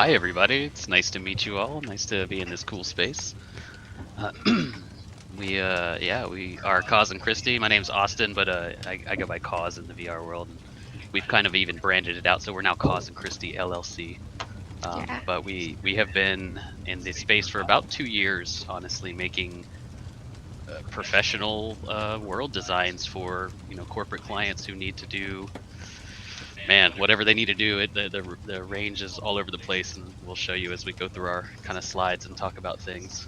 Hi everybody, it's nice to meet you all. Nice to be in this cool space. Uh, we are Cause and Christi. My name's Austin, but I go by Cause in the VR world. And we've kind of even branded it out, so we're now Cause and Christi LLC. Yeah. But we have been in this space for about 2 years, honestly, making professional world designs for corporate clients who need to do whatever they need to do. The range is all over the place, and we'll show you as we go through our kind of slides and talk about things.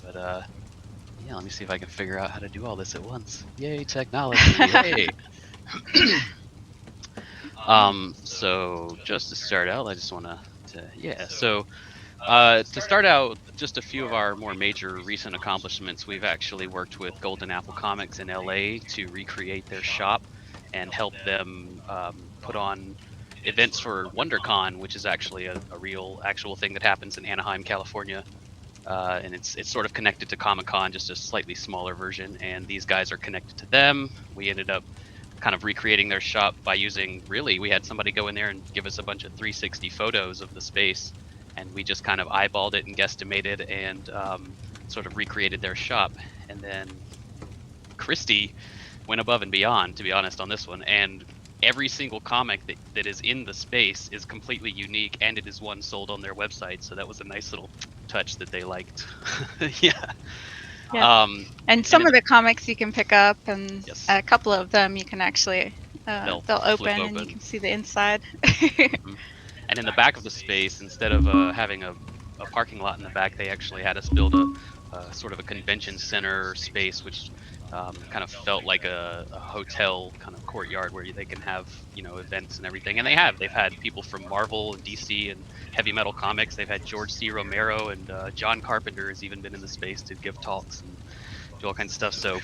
But yeah, let me see if I can figure out how to do all this at once. Yay, technology! Hey. So just to start out, I just want to start out, just a few of our more major recent accomplishments. We've actually worked with Golden Apple Comics in LA to recreate their shop and help them put on events for WonderCon, which is actually a real actual thing that happens in Anaheim, California. And it's sort of connected to Comic-Con, just a slightly smaller version, and these guys are connected to them. We ended up kind of recreating their shop by we had somebody go in there and give us a bunch of 360 photos of the space, and we just kind of eyeballed it and guesstimated and sort of recreated their shop. And then Christi went above and beyond, to be honest, on this one, and every single comic that is in the space is completely unique, and it is one sold on their website, so that was a nice little touch that they liked. Yeah. And some of the comics you can pick up, and yes, a couple of them you can actually they'll open and you can see the inside. And in the back of the space, instead of having a parking lot in the back, they actually had us build a sort of a convention center space, which kind of felt like a hotel kind of courtyard where they can have events and everything. And they've had people from Marvel and DC and heavy metal comics. They've had George C. Romero, and John Carpenter has even been in the space to give talks and do all kinds of stuff. So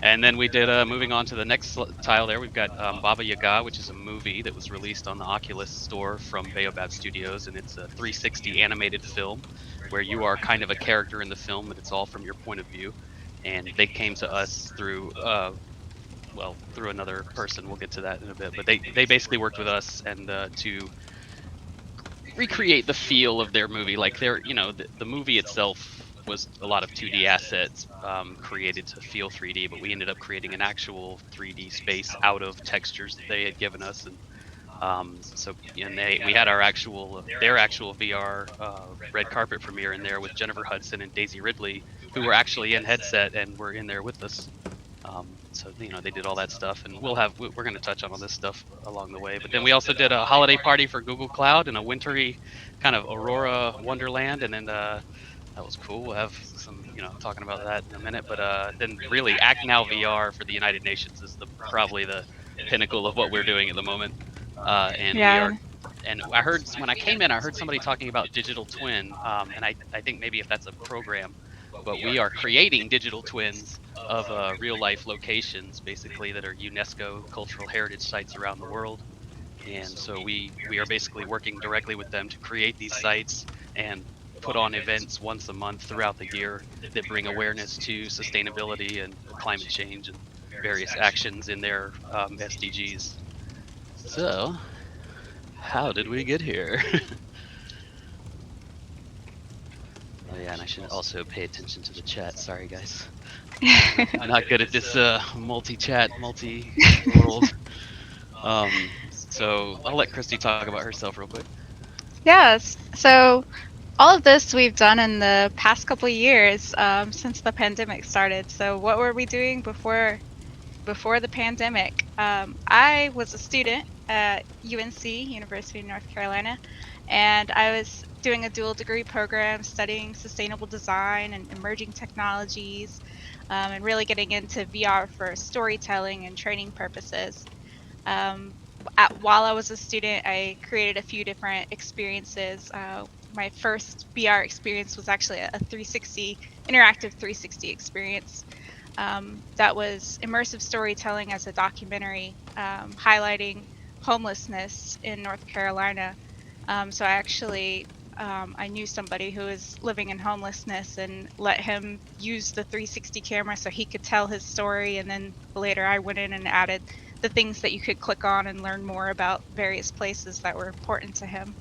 and then we did, moving on to the next tile there, we've got Baba Yaga, which is a movie that was released on the Oculus store from Baobab Studios, and it's a 360 animated film where you are kind of a character in the film, but it's all from your point of view. And they came to us through another person. We'll get to that in a bit, but they basically worked with us and to recreate the feel of their movie. Like the movie itself was a lot of 2D assets created to feel 3D, but we ended up creating an actual 3D space out of textures that they had given us. And we had their actual VR red carpet premiere in there with Jennifer Hudson and Daisy Ridley, who were actually in headset and were in there with us. So they did all that stuff, and we're going to touch on all this stuff along the way. But then we also did a holiday party for Google Cloud in a wintry kind of Aurora Wonderland, and then that was cool. We'll have some talking about that in a minute. But then really Act Now VR for the United Nations is probably the pinnacle of what we're doing at the moment. And I heard when I came in, I heard somebody talking about digital twin, and I think maybe if that's a program, but we are creating digital twins of real life locations, basically, that are UNESCO cultural heritage sites around the world. And so we are basically working directly with them to create these sites and put on events once a month throughout the year that bring awareness to sustainability and climate change and various actions in their SDGs. So, how did we get here? Oh yeah, and I should also pay attention to the chat. Sorry, guys. I'm not good at this multi-chat, multi-world. So I'll let Christi talk about herself real quick. Yes. So all of this we've done in the past couple of years since the pandemic started. So what were we doing before the pandemic? I was a student at UNC, University of North Carolina, and I was doing a dual degree program studying sustainable design and emerging technologies, and really getting into VR for storytelling and training purposes. While I was a student, I created a few different experiences. My first VR experience was actually a interactive 360 experience. That was immersive storytelling as a documentary highlighting homelessness in North Carolina. So I knew somebody who was living in homelessness and let him use the 360 camera so he could tell his story. And then later I went in and added the things that you could click on and learn more about various places that were important to him.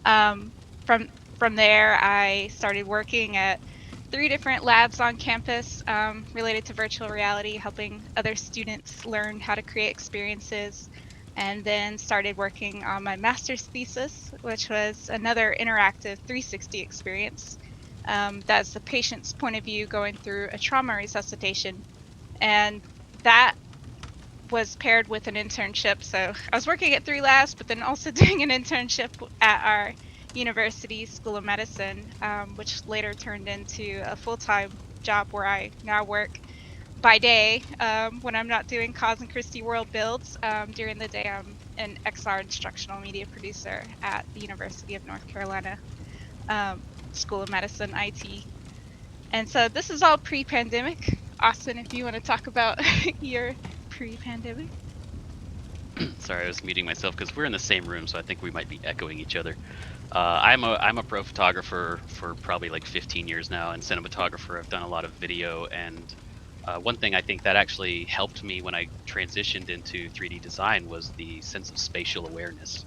From there, I started working at 3 different labs on campus related to virtual reality, helping other students learn how to create experiences, and then started working on my master's thesis, which was another interactive 360 experience. That's the patient's point of view going through a trauma resuscitation. And that was paired with an internship. So I was working at 3 labs, but then also doing an internship at our university School of Medicine, which later turned into a full-time job where I now work by day when I'm not doing Cause and Christi world builds. During the day, I'm an XR instructional media producer at the University of North Carolina School of Medicine, IT. And so this is all pre-pandemic. Austin, if you want to talk about your pre-pandemic. Sorry, I was muting myself because we're in the same room, so I think we might be echoing each other. I'm a pro photographer for probably like 15 years now, and cinematographer. I've done a lot of video, and one thing I think that actually helped me when I transitioned into 3D design was the sense of spatial awareness.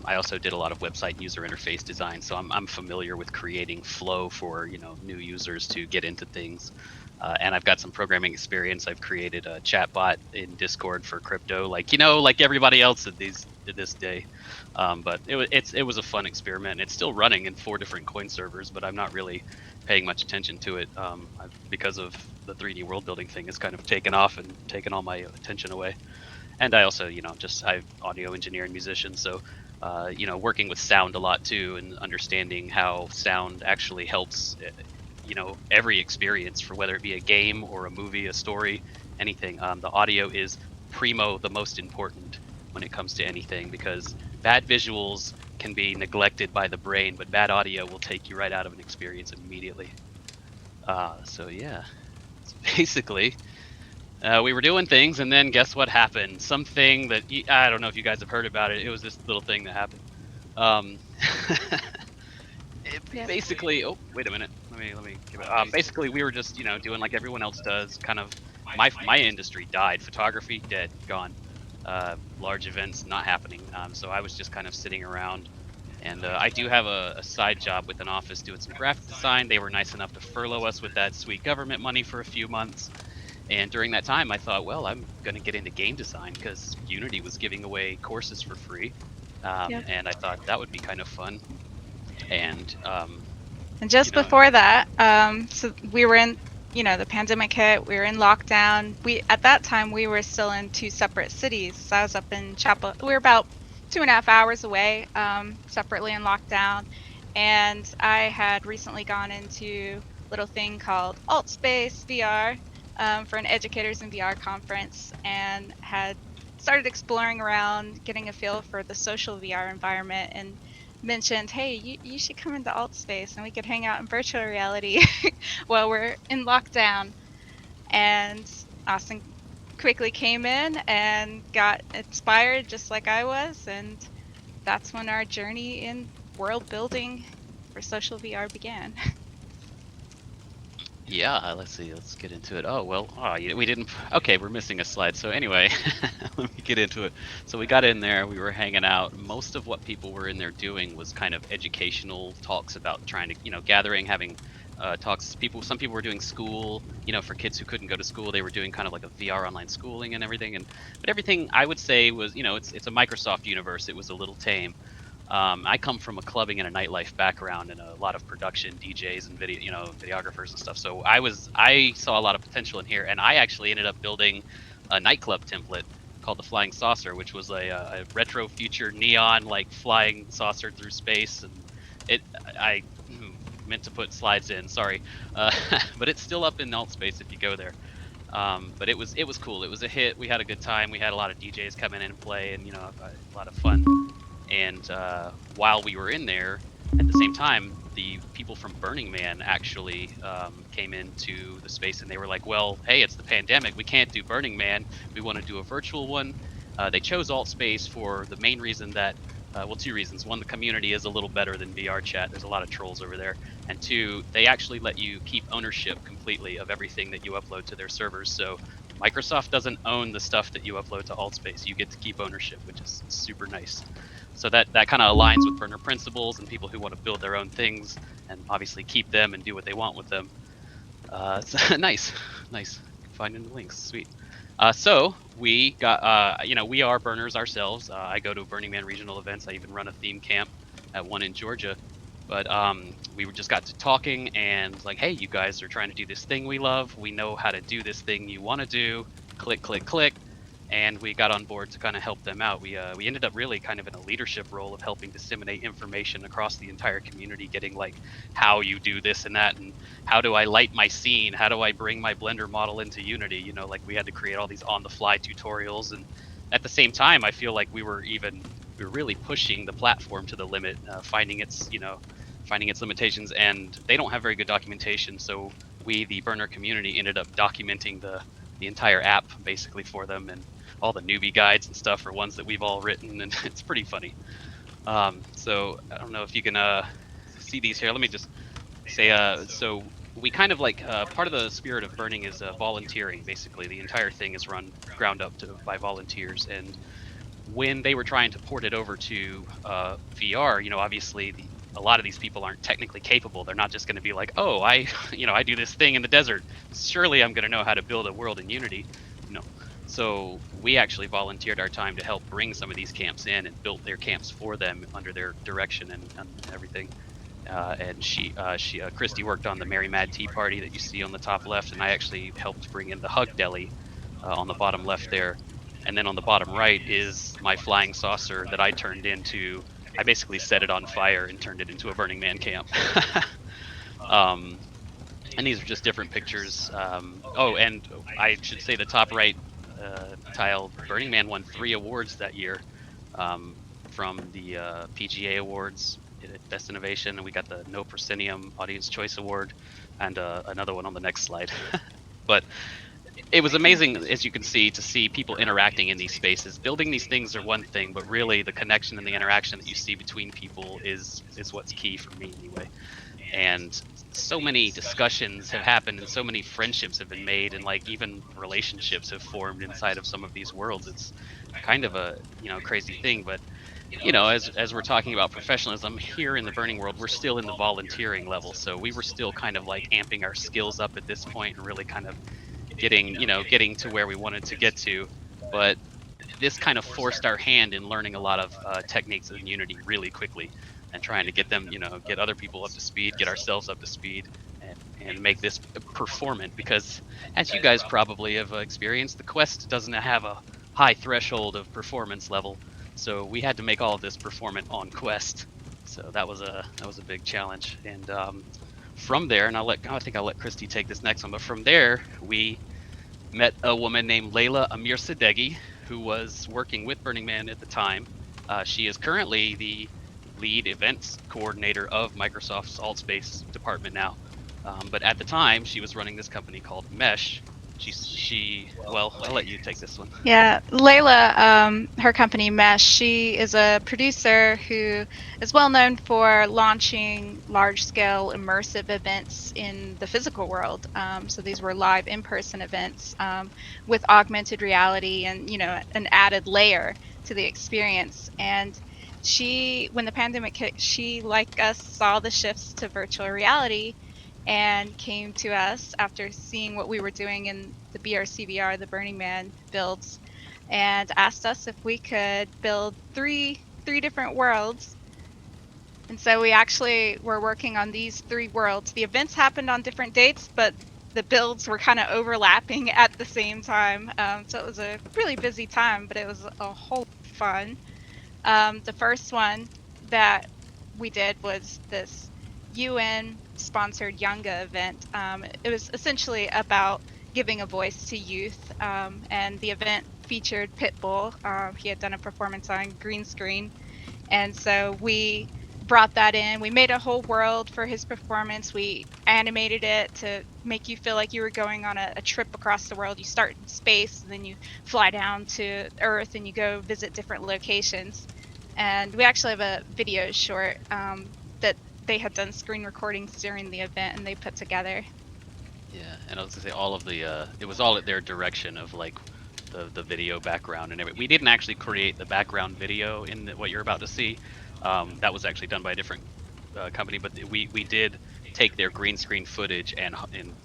I also did a lot of website and user interface design, so I'm familiar with creating flow for new users to get into things. And I've got some programming experience. I've created a chatbot in Discord for crypto, like everybody else at this day. But it was a fun experiment. It's still running in 4 different coin servers, but I'm not really paying much attention to it because of the 3D world building thing has kind of taken off and taken all my attention away. And I also, I'm audio engineer and musician, so working with sound a lot too, and understanding how sound actually helps every experience, for whether it be a game or a movie, a story, anything. The audio is the most important when it comes to anything, because bad visuals can be neglected by the brain, but bad audio will take you right out of an experience immediately. So yeah, so basically we were doing things, and then guess what happened? Something that I don't know if you guys have heard about it. It was this little thing that happened. Basically, oh wait a minute, let me give it. Basically, we were just doing like everyone else does. Kind of, my industry died. Photography dead, gone. Large events not happening. So I was just kind of sitting around, and I do have a side job with an office doing some graphic design. They were nice enough to furlough us with that sweet government money for a few months. And during that time, I thought, well, I'm going to get into game design because Unity was giving away courses for free. And I thought that would be kind of fun. And just before that, so we were in, the pandemic hit, we were in lockdown. At that time, we were still in 2 separate cities. So I was up in Chapel. We were about 2.5 hours away, separately in lockdown. And I had recently gone into a little thing called AltSpace VR, for an Educators in VR conference, and had started exploring around, getting a feel for the social VR environment, and mentioned, hey, you should come into AltSpace and we could hang out in virtual reality while we're in lockdown. And Austin quickly came in and got inspired just like I was, and that's when our journey in world building for social VR began. Yeah, let's see. Let's get into it. Oh, well, we didn't. Okay, we're missing a slide. So anyway, let me get into it. So we got in there. We were hanging out. Most of what people were in there doing was kind of educational talks about trying to, gathering, having talks. Some people were doing school, for kids who couldn't go to school. They were doing kind of like a VR online schooling and everything. But everything I would say was, it's a Microsoft universe. It was a little tame. I come from a clubbing and a nightlife background, and a lot of production, DJs and videographers and stuff. So I saw a lot of potential in here, and I actually ended up building a nightclub template called the Flying Saucer, which was a retro future neon like flying saucer through space. And I meant to put slides in, sorry, but it's still up in AltSpace if you go there. But it was cool. It was a hit. We had a good time. We had a lot of DJs come in and play, and a lot of fun. And while we were in there, at the same time, the people from Burning Man actually came into the space, and they were like, well, hey, it's the pandemic. We can't do Burning Man. We want to do a virtual one. They chose AltSpace for the main reason that, 2 reasons. 1, the community is a little better than VR chat. There's a lot of trolls over there. And 2, they actually let you keep ownership completely of everything that you upload to their servers. So Microsoft doesn't own the stuff that you upload to AltSpace. You get to keep ownership, which is super nice. So that kind of aligns with burner principles and people who want to build their own things and obviously keep them and do what they want with them. It's nice. Finding the links, sweet. So we got, we are burners ourselves. I go to Burning Man regional events. I even run a theme camp at one in Georgia. But we just got to talking and like, hey, you guys are trying to do this thing we love. We know how to do this thing you want to do. Click, click, click. And we got on board to kind of help them out. We ended up really kind of in a leadership role of helping disseminate information across the entire community, getting like how you do this and that, and how do I light my scene? How do I bring my Blender model into Unity? You know, like we had to create all these on-the-fly tutorials, and at the same time, I feel like we were really pushing the platform to the limit, finding its limitations, and they don't have very good documentation. So we, the burner community, ended up documenting the entire app basically for them, and all the newbie guides and stuff are ones that we've all written, and it's pretty funny. So I don't know if you can see these here. Let me just say, so we kind of like, part of the spirit of burning is volunteering. Basically, the entire thing is run ground up by volunteers, and when they were trying to port it over to VR, you know, obviously a lot of these people aren't technically capable. They're not just going to be like, oh, I do this thing in the desert. Surely I'm going to know how to build a world in Unity. No. So we actually volunteered our time to help bring some of these camps in and built their camps for them under their direction and everything. And Christi worked on the Merry Mad Tea Party that you see on the top left, and I actually helped bring in the Hug Deli on the bottom left there. And then on the bottom right is my flying saucer that I turned into. I basically set it on fire and turned it into a Burning Man camp. And these are just different pictures. Oh, and I should say the top right tile, Burning Man won 3 awards that year from the PGA Awards, Best Innovation, and we got the No Proscenium Audience Choice Award, and another one on the next slide. But it was amazing, as you can see, to see people interacting in these spaces. Building these things are one thing, but really the connection and the interaction that you see between people is what's key for me anyway. And so many discussions have happened, and so many friendships have been made, and like even relationships have formed inside of some of these worlds. It's kind of a crazy thing, but as we're talking about professionalism here in the burning world, we're still in the volunteering level. So we were still kind of like amping our skills up at this point and really kind of getting to where we wanted to get to. But this kind of forced our hand in learning a lot of techniques in Unity really quickly, and trying to get them, get other people up to speed, get ourselves up to speed, and make this performant. Because as you guys probably have experienced, the Quest doesn't have a high threshold of performance level, so we had to make all of this performant on Quest. So that was a big challenge. And from there, and I think I'll let Christi take this next one, but from there we met a woman named Layla Amirsadeghi, who was working with Burning Man at the time. She is currently the lead events coordinator of Microsoft's AltSpace department now. But at the time, she was running this company called Mesh. Well, I'll let you take this one. Yeah, Layla, her company Mesh, she is a producer who is well known for launching large-scale immersive events in the physical world. So these were live in-person events with augmented reality and, an added layer to the experience. And when the pandemic hit, she, like us, saw the shifts to virtual reality and came to us after seeing what we were doing in the BRCVR, the Burning Man builds, and asked us if we could build three different worlds. And so we actually were working on these 3 worlds. The events happened on different dates, but the builds were kind of overlapping at the same time. So it was a really busy time, but it was a whole lot of fun. The first one that we did was this UN-sponsored Yanga event. It was essentially about giving a voice to youth, and the event featured Pitbull. He had done a performance on green screen, and so we brought that in. We made a whole world for his performance. We animated it to make you feel like you were going on a trip across the world. You start in space, and then you fly down to Earth, and you go visit different locations. And we actually have a video short that they had done screen recordings during the event, and they put together. Yeah, and I was gonna say all of the it was all at their direction of like the video background and everything. We didn't actually create the background video in what you're about to see. That was actually done by a different company, but we did take their green screen footage and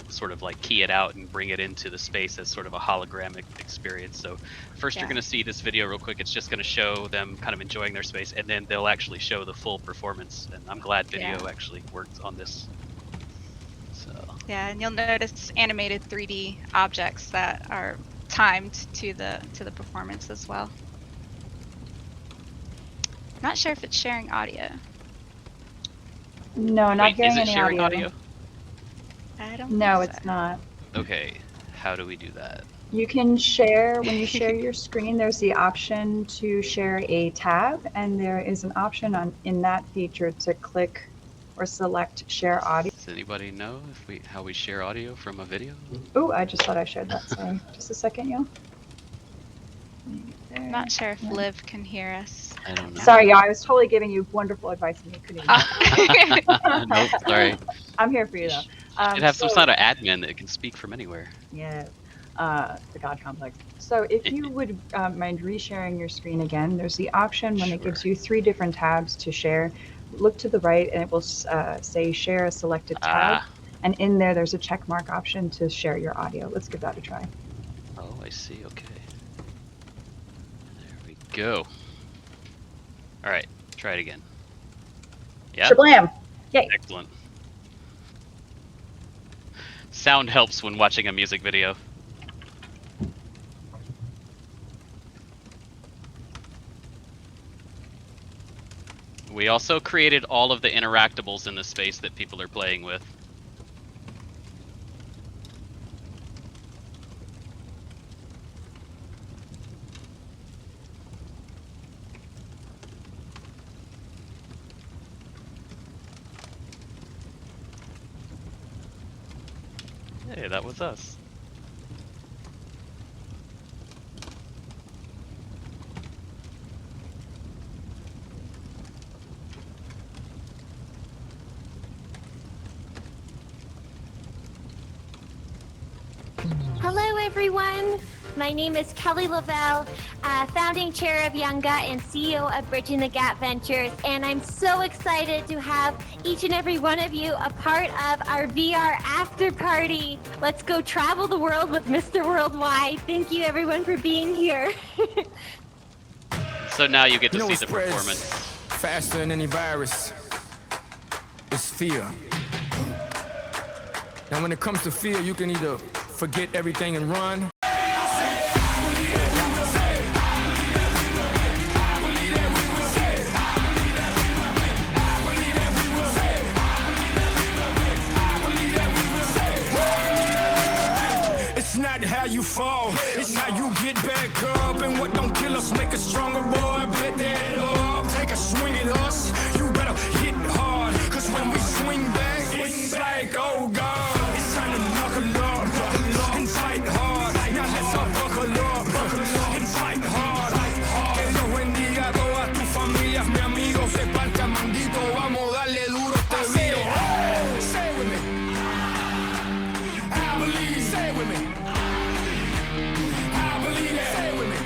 sort of like key it out and bring it into the space as sort of a hologramic experience. So first you're gonna see this video real quick. It's just gonna show them kind of enjoying their space, and then they'll actually show the full performance. And I'm glad video actually worked on this. So. Yeah, and you'll notice animated 3D objects that are timed to the performance as well. I'm not sure if it's sharing audio. No, not hearing any sharing audio. I don't. No, think so. it's not. Okay, how do we do that? You can share, when you share your screen, there's the option to share a tab, and there is an option in that feature to click or select share audio. Does anybody know how we share audio from a video? Oh, I just thought I shared that. Sorry. Just a second, y'all. I'm not sure if Liv can hear us. I don't know. Sorry, y'all. I was totally giving you wonderful advice and you couldn't even. Nope, sorry. I'm here for you, though. Should have some sort of admin that can speak from anywhere. Yeah, the God complex. So if you would mind resharing your screen again, there's the option when it gives you 3 different tabs to share. Look to the right and it will say share a selected tab. And in there's a check mark option to share your audio. Let's give that a try. Oh, I see. Okay. There we go. All right, try it again. Yeah? Shablam! Yay! Excellent. Sound helps when watching a music video. We also created all of the interactables in the space that people are playing with. Hey, that was us. Hello everyone, my name is Kelly Lavelle, founding chair of Young Gut and CEO of Bridging the Gap Ventures, and I'm so excited to have each and every one of you a part of our VR after party. Let's go travel the world with Mr. Worldwide. Thank you everyone for being here. So now you get to see the performance. Faster than any virus. It's fear. Now when it comes to fear, you can either forget everything and run. It's not how you fall, it's how you get back up. And what don't kill us make us stronger, boy. Bet that up. Take a swing at us, you better hit hard. Cause when we swing back, it's like, oh God. It's time to knuckle up and fight hard. Now let's all buckle up and fight hard. Que Dios bendiga a todas tus familias, mi amigo. Se parcha mandito, vamos darle duro este video. Say it with me. I believe, say it with me. I believe that. Say it with me.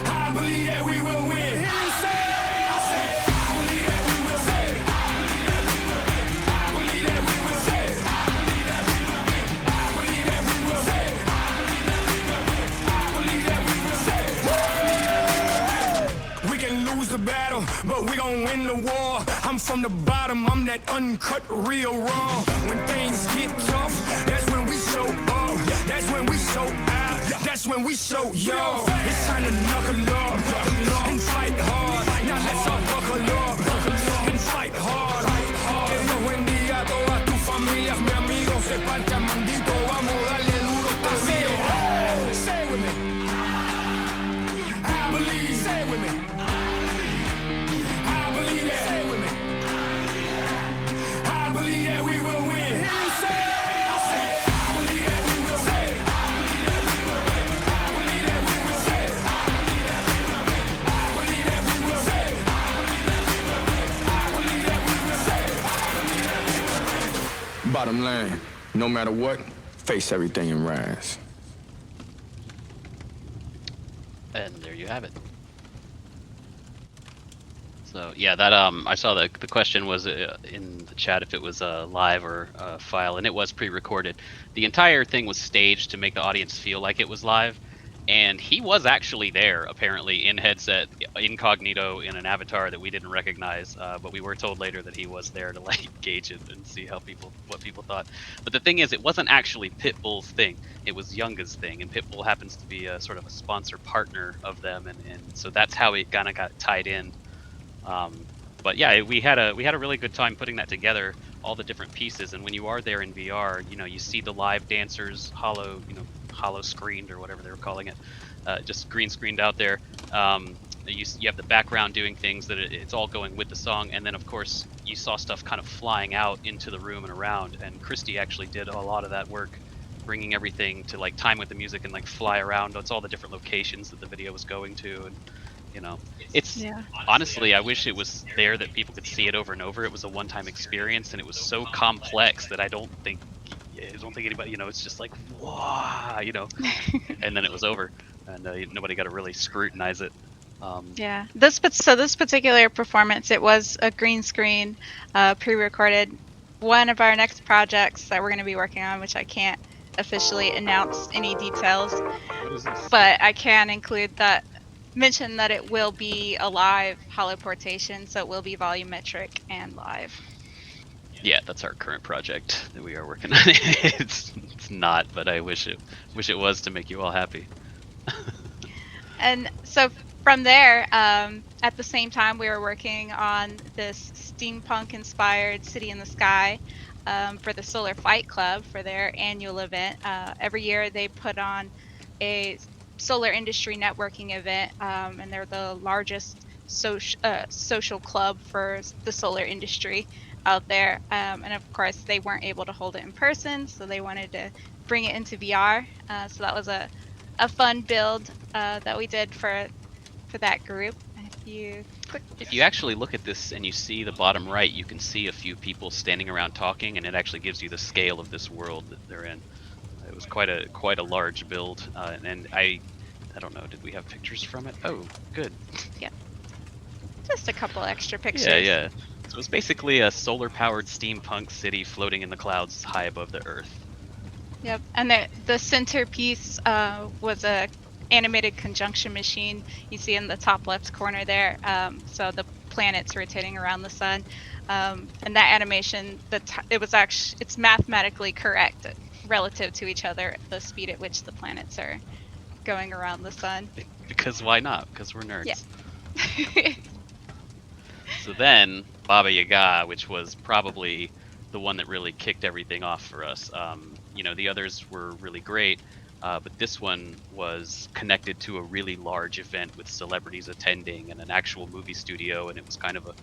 I believe that we will win. Hear me say it. I say it. I believe that we will say it. I believe that we will say it. I believe that we will say it. I believe that we will say it. We can lose the battle, but we gon' win the war. I'm from the bottom, I'm that uncut, real raw. When things get tough, that's when we show up. That's when we show out. That's when we show yo. It's time to knuckle up and fight hard. Now let's all buckle up and fight hard. Que Dios bendiga a todas tus familias, mi amigo. Se parcha mandito, vamos darle duro este video. Say it with me. I believe. Say it with me. I believe that. Say it with me. I believe that we will win. Hear me say it. I say it. I believe that we will say it. I believe that we will say it. I believe that we will say it. I believe that we will say it. Bottom line, No matter what, face everything and rise. And there you have it. So yeah, that I saw the question was in the chat if it was a live or a file, and it was pre-recorded. The entire thing was staged to make the audience feel like it was live, and he was actually there apparently in headset, incognito, in an avatar that we didn't recognize, but we were told later that he was there to like gauge it and see how what people thought. But the thing is, it wasn't actually Pitbull's thing; it was Younga's thing, and Pitbull happens to be a sort of a sponsor partner of them, and so that's how it kind of got tied in. But yeah, we had a really good time putting that together, all the different pieces. And when you are there in VR, you know, you see the live dancers hollow screened or whatever they were calling it, just green screened out there. You have the background doing things that it's all going with the song, and then of course you saw stuff kind of flying out into the room and around. And Christi actually did a lot of that work, bringing everything to like time with the music and like fly around. It's all the different locations that the video was going to, and you know, it's honestly, I wish it was there that people could see it over and over. It was a one-time experience, and it was so complex that I don't think anybody, you know, it's just like, wow, you know, and then it was over, and nobody got to really scrutinize it. Yeah, this particular performance, it was a green screen, pre-recorded. One of our next projects that we're going to be working on, which I can't officially announce any details, but I can mention that it will be a live holoportation, so it will be volumetric and live. Yeah, that's our current project that we are working on. It's not, but I wish it was to make you all happy. And so from there, at the same time, we were working on this steampunk inspired City in the Sky for the Solar Flight Club for their annual event. Every year they put on a solar industry networking event, and they're the largest social club for the solar industry out there. And of course, they weren't able to hold it in person, so they wanted to bring it into VR. So that was a fun build that we did for that group. If you actually look at this and you see the bottom right, you can see a few people standing around talking, and it actually gives you the scale of this world that they're in. It was quite a large build, and I don't know, did we have pictures from it? Oh, good. Yeah. Just a couple extra pictures. Yeah. So it was basically a solar-powered steampunk city floating in the clouds high above the Earth. Yep, and the centerpiece was a animated conjunction machine you see in the top left corner there. So the planet's rotating around the sun, and that animation, it's mathematically correct relative to each other, the speed at which the planets are going around the sun. Because why not? Because we're nerds. Yeah. So then Baba Yaga, which was probably the one that really kicked everything off for us. You know, the others were really great, but this one was connected to a really large event with celebrities attending and an actual movie studio, and it was kind of a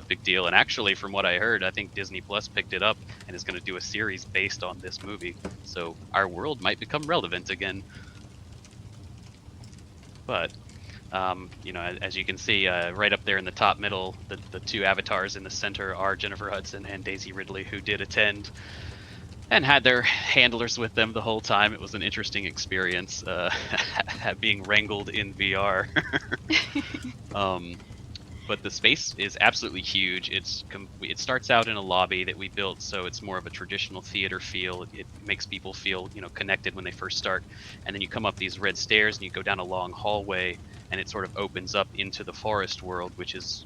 big deal. And actually, from what I heard, I think Disney Plus picked it up and is going to do a series based on this movie. So our world might become relevant again. But you know, as you can see, right up there in the top middle, the two avatars in the center are Jennifer Hudson and Daisy Ridley, who did attend and had their handlers with them the whole time. It was an interesting experience, being wrangled in VR. But the space is absolutely huge. It starts out in a lobby that we built, so it's more of a traditional theater feel. It makes people feel, you know, connected when they first start. And then you come up these red stairs and you go down a long hallway, and it sort of opens up into the forest world, which is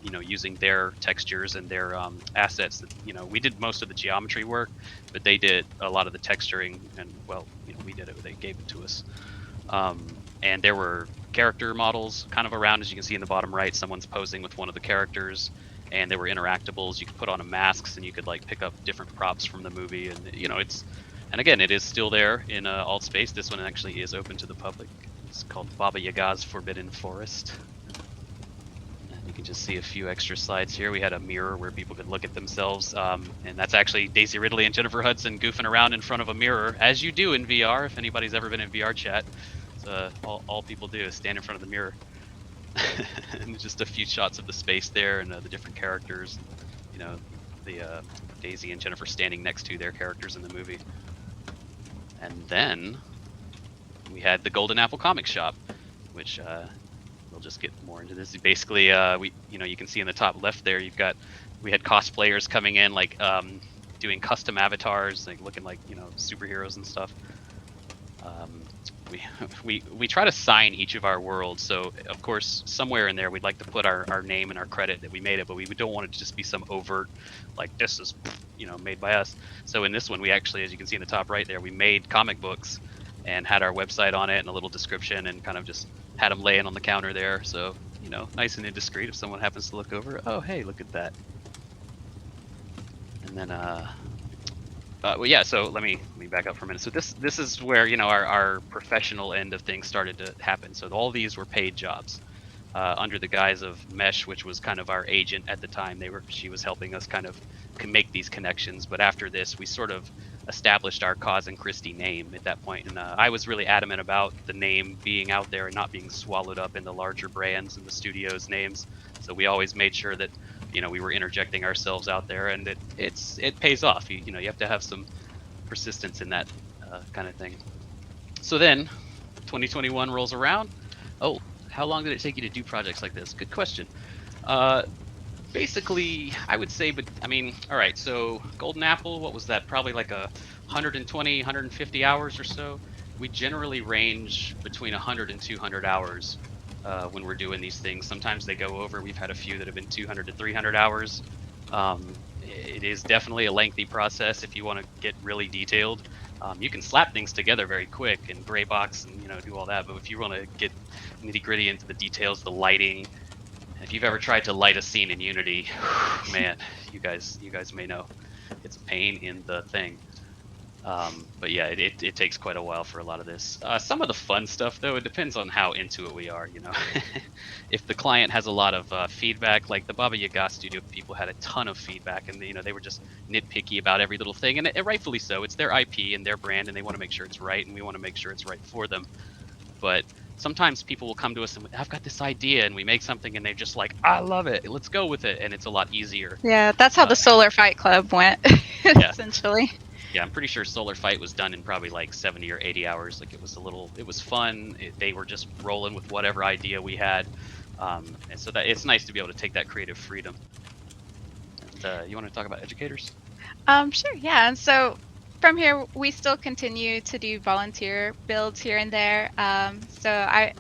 you know, using their textures and their assets. That, you know, we did most of the geometry work, but they did a lot of the texturing, and well, you know, we did it. They gave it to us. And there were character models kind of around, as you can see in the bottom right. Someone's posing with one of the characters, and there were interactables. You could put on a masks, and you could like pick up different props from the movie. And you know, and again, it is still there in alt space. This one actually is open to the public. It's called Baba Yaga's Forbidden Forest. And you can just see a few extra slides here. We had a mirror where people could look at themselves, and that's actually Daisy Ridley and Jennifer Hudson goofing around in front of a mirror, as you do in VR. If anybody's ever been in VR chat, all people do is stand in front of the mirror. And just a few shots of the space there and the different characters. You know, Daisy and Jennifer standing next to their characters in the movie. And then we had the Golden Apple Comic Shop, which we'll just get more into this. Basically, you can see in the top left there, we had cosplayers coming in, like doing custom avatars, like looking like superheroes and stuff. We try to sign each of our worlds, so of course somewhere in there we'd like to put our name and our credit that we made it, but we don't want it to just be some overt, like this is made by us. So in this one, we actually, as you can see in the top right there, we made comic books and had our website on it and a little description, and kind of just had them laying on the counter there, so nice and indiscreet if someone happens to look over. Oh, hey, look at that. And then well, yeah, so let me back up for a minute. So this is where our professional end of things started to happen. So all these were paid jobs under the guise of Mesh, which was kind of our agent at the time. She was helping us kind of make these connections. But after this, we sort of established our Cause and Christi name at that point. And I was really adamant about the name being out there and not being swallowed up in the larger brands and the studio's names. So we always made sure that we were interjecting ourselves out there, and it pays off. You have to have some persistence in that kind of thing. So then 2021 rolls around. Oh, how long did it take you to do projects like this? Good question. Basically, I would say, but I mean, all right, so Golden Apple, what was that? Probably like 120, 150 hours or so. We generally range between 100 and 200 hours when we're doing these things. Sometimes they go over. We've had a few that have been 200 to 300 hours. It is definitely a lengthy process if you want to get really detailed. You can slap things together very quick and gray box and do all that, but if you want to get nitty-gritty into the details, the lighting, if you've ever tried to light a scene in Unity, man, you guys may know it's a pain in the thing. But yeah, it takes quite a while for a lot of this. Some of the fun stuff, though, it depends on how into it we are. If the client has a lot of feedback, like the Baba Yaga studio people had a ton of feedback, and they were just nitpicky about every little thing, and rightfully so. It's their IP and their brand, and they want to make sure it's right, and we want to make sure it's right for them. But sometimes people will come to us and I've got this idea, and we make something, and they're just like, I love it, let's go with it, and it's a lot easier. Yeah, that's how the Solar Fight Club went, essentially. Yeah, I'm pretty sure Solar Fight was done in probably like 70 or 80 hours. Like it was fun. They were just rolling with whatever idea we had. And so that it's nice to be able to take that creative freedom. And, you want to talk about educators? Sure, yeah. And so from here, we still continue to do volunteer builds here and there. So I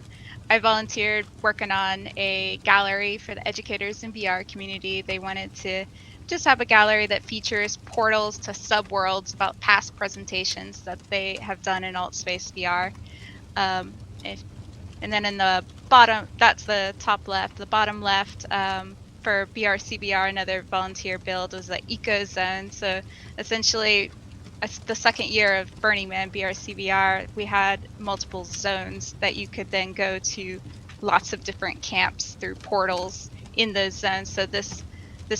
volunteered working on a gallery for the educators in VR community. They wanted to just have a gallery that features portals to subworlds about past presentations that they have done in AltSpace VR. And then in the bottom, that's the top left. The bottom left, for BRCBR, another volunteer build was the Eco Zone. So essentially, the second year of Burning Man BRCBR, we had multiple zones that you could then go to lots of different camps through portals in those zones. So this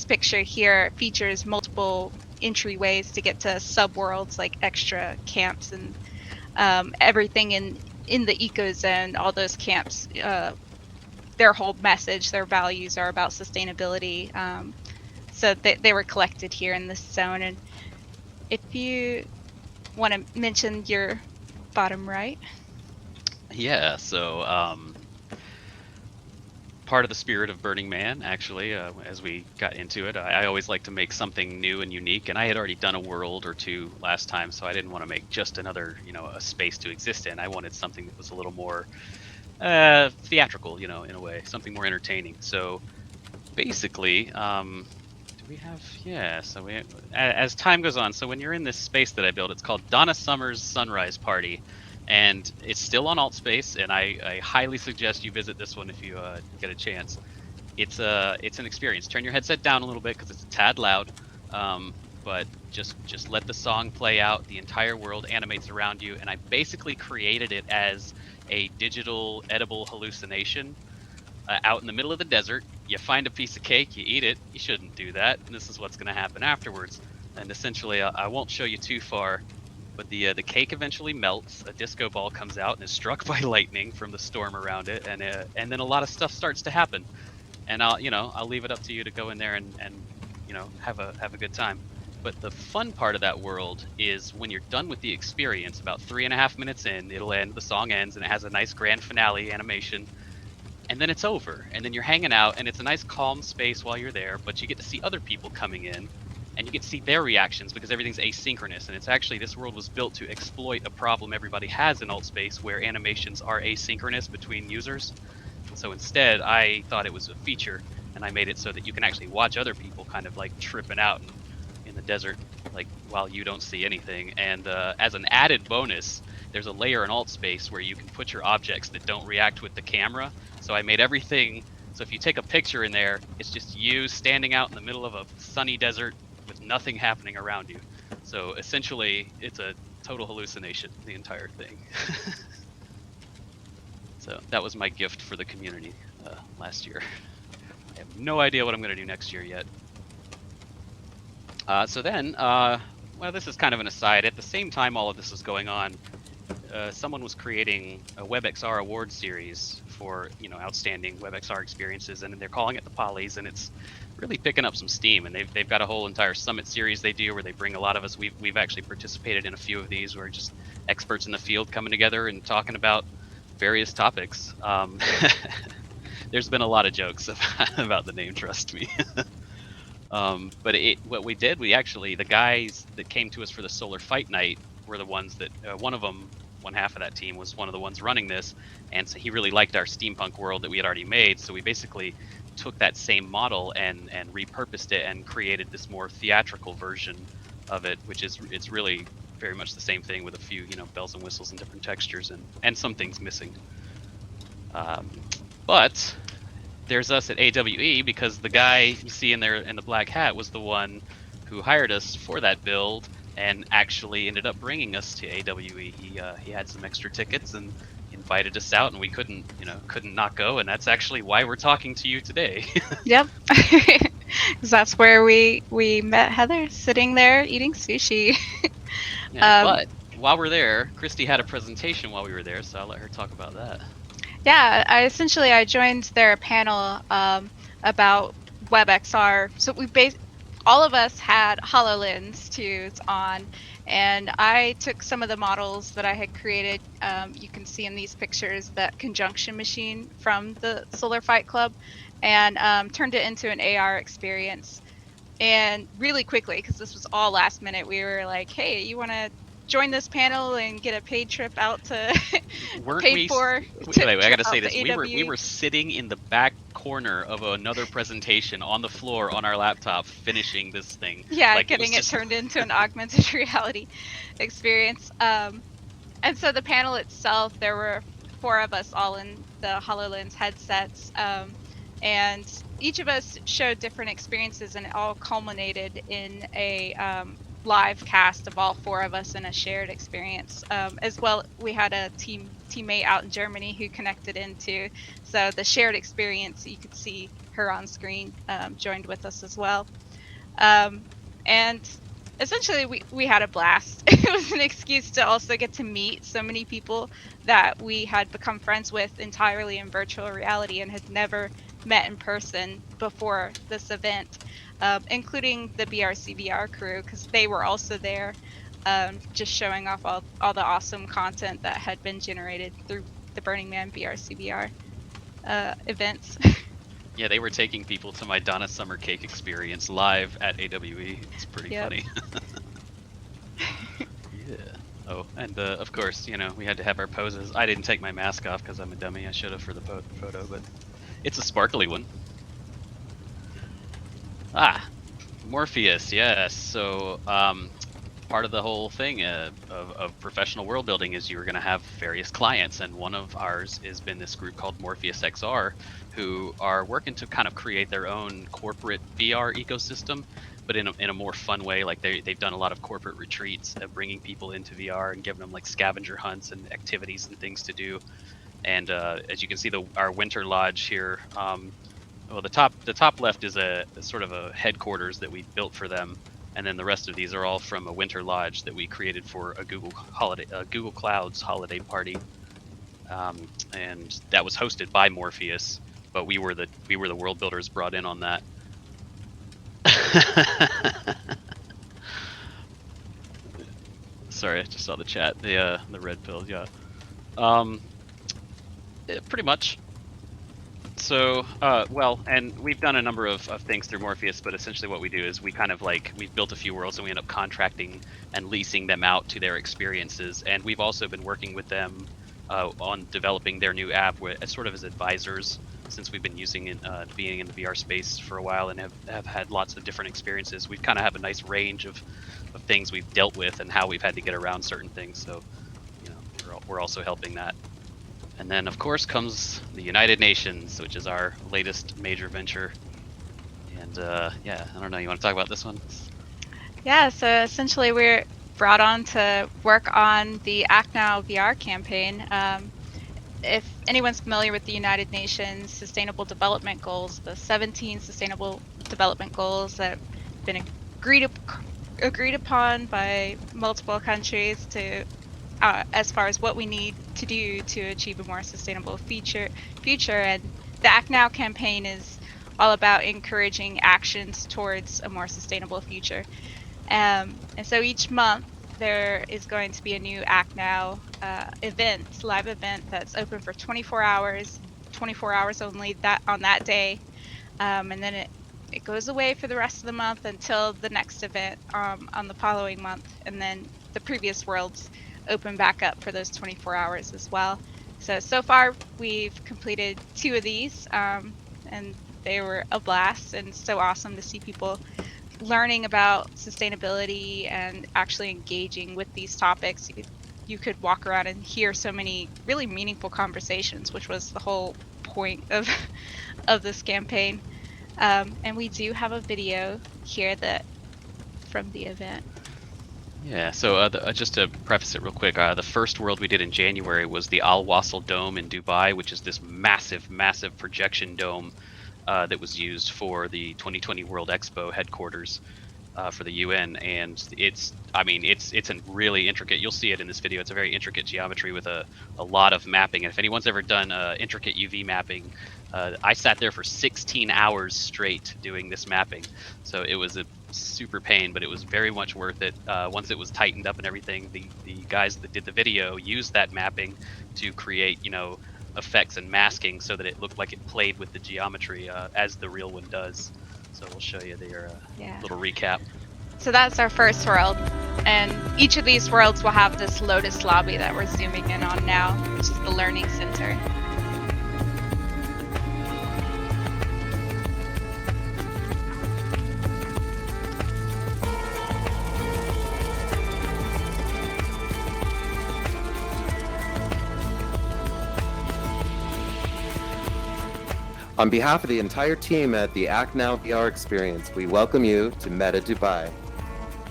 picture here features multiple entryways to get to subworlds, like extra camps and everything in the eco zone. All those camps, their whole message, their values are about sustainability. So they were collected here in this zone. And if you want to mention your bottom right. Yeah, so part of the spirit of Burning Man, actually, as we got into it, I always like to make something new and unique, and I had already done a world or two last time, so I didn't want to make just another, a space to exist in. I wanted something that was a little more theatrical, in a way, something more entertaining. So basically, do we have, so as time goes on, so when you're in this space that I built, it's called Donna Summer's Sunrise Party. And it's still on AltSpace, and I highly suggest you visit this one if you get a chance. It's an experience. Turn your headset down a little bit because it's a tad loud, but just let the song play out. The entire world animates around you, and I basically created it as a digital edible hallucination out in the middle of the desert. You find a piece of cake, you eat it. You shouldn't do that, and this is what's going to happen afterwards. And essentially, I won't show you too far. But the cake eventually melts, a disco ball comes out and is struck by lightning from the storm around it, and then a lot of stuff starts to happen. And I'll leave it up to you to go in there and have a good time. But the fun part of that world is when you're done with the experience, about 3.5 minutes in, it'll end, the song ends, and it has a nice grand finale animation, and then it's over, and then you're hanging out, and it's a nice calm space while you're there, but you get to see other people coming in, and you get to see their reactions because everything's asynchronous, and it's actually, this world was built to exploit a problem everybody has in alt space where animations are asynchronous between users. So instead, I thought it was a feature, and I made it so that you can actually watch other people kind of like tripping out in the desert, like while you don't see anything. And as an added bonus, there's a layer in alt space where you can put your objects that don't react with the camera. So I made everything, so if you take a picture in there, it's just you standing out in the middle of a sunny desert with nothing happening around you. So essentially, it's a total hallucination, the entire thing. So that was my gift for the community last year. I have no idea what I'm going to do next year yet. So then, well, this is kind of an aside. At the same time all of this was going on, someone was creating a WebXR award series for, outstanding WebXR experiences, and they're calling it the Polys, and it's really picking up some steam. And they've got a whole entire summit series they do where they bring a lot of us. We've actually participated in a few of these where just experts in the field coming together and talking about various topics. There's been a lot of jokes about the name, trust me. But what we did, the guys that came to us for the Solar Fight Night were the ones that, one half of that team was one of the ones running this, and so he really liked our steampunk world that we had already made, so we basically took that same model and repurposed it and created this more theatrical version of it, which is, it's really very much the same thing with a few, bells and whistles and different textures and some things missing. But there's us at AWE, because the guy you see in there in the black hat was the one who hired us for that build and actually ended up bringing us to AWE. He had some extra tickets and invited us out, and we couldn't not go, and that's actually why we're talking to you today. Yep. Because that's where we met Heather, sitting there eating sushi. Yeah, but while we're there, Christy had a presentation while we were there, so I'll let her talk about that. Yeah, I joined their panel about WebXR. So all of us had HoloLens 2s on, and I took some of the models that I had created. You can see in these pictures that conjunction machine from the Solar Fight Club, and turned it into an AR experience. And really quickly, because this was all last minute, we were like, hey, you want to join this panel and get a paid trip out to Wait, I gotta say this. We were sitting in the back corner of another presentation on the floor on our laptop finishing this thing. Yeah, like, getting it turned into an augmented reality experience. And so the panel itself, there were 4 of us all in the HoloLens headsets. And each of us showed different experiences, and it all culminated in a live cast of all 4 of us in a shared experience. As well, we had a teammate out in Germany who connected into, so the shared experience, you could see her on screen, joined with us as well. And essentially we had a blast. It was an excuse to also get to meet so many people that we had become friends with entirely in virtual reality and had never met in person before this event. Including the BRCVR crew, because they were also there, just showing off all the awesome content that had been generated through the Burning Man BRCVR events. Yeah, they were taking people to my Donna Summer Cake experience live at AWE. It's pretty funny. Yeah. Oh, and of course, we had to have our poses. I didn't take my mask off because I'm a dummy. I should have for the photo, but it's a sparkly one. Morpheus, yes. So part of the whole thing of professional world building is you're going to have various clients, and one of ours has been this group called Morpheus XR, who are working to kind of create their own corporate VR ecosystem, but in a more fun way. Like they've done a lot of corporate retreats of bringing people into VR and giving them like scavenger hunts and activities and things to do. And as you can see, our winter lodge here. Well, the top left is a sort of a headquarters that we built for them, and then the rest of these are all from a winter lodge that we created for a Google Clouds holiday party, and that was hosted by Morpheus, but we were the world builders brought in on that. Sorry, I just saw the chat. The red pill, yeah. Pretty much. So, well, and we've done a number of things through Morpheus, but essentially what we do is we kind of we've built a few worlds and we end up contracting and leasing them out to their experiences. And we've also been working with them on developing their new app as sort of as advisors, since we've been using it, being in the VR space for a while and have had lots of different experiences. We kind of have a nice range of things we've dealt with and how we've had to get around certain things. So, you know, we're also helping that. And then, of course, comes the United Nations, which is our latest major venture. And yeah, I don't know. You want to talk about this one? Yeah. So essentially, we're brought on to work on the Act Now VR campaign. If anyone's familiar with the United Nations Sustainable Development Goals, the 17 Sustainable Development Goals that have been agreed upon by multiple countries to as far as what we need to do to achieve a more sustainable future. And the Act Now campaign is all about encouraging actions towards a more sustainable future. And so each month there is going to be a new Act Now live event that's open for 24 hours only on that day. And then it goes away for the rest of the month until the next event on the following month. And then the previous worlds open back up for those 24 hours as well. So far we've completed 2 of these, and they were a blast, and so awesome to see people learning about sustainability and actually engaging with these topics. You could walk around and hear so many really meaningful conversations, which was the whole point of this campaign. And we do have a video here from the event. Yeah, so just to preface it real quick, the first world we did in January was the Al Wasl Dome in Dubai, which is this massive, massive projection dome that was used for the 2020 World Expo headquarters for the UN. And it's a really intricate, you'll see it in this video, it's a very intricate geometry with a lot of mapping. And if anyone's ever done intricate UV mapping, I sat there for 16 hours straight doing this mapping. So it was a super pain, but it was very much worth it. Once it was tightened up and everything, the guys that did the video used that mapping to create, effects and masking so that it looked like it played with the geometry as the real one does. So we'll show you their little recap. So that's our first world, and each of these worlds will have this Lotus lobby that we're zooming in on now, which is the Learning Center. On behalf of the entire team at the Act Now VR experience, we welcome you to Meta Dubai.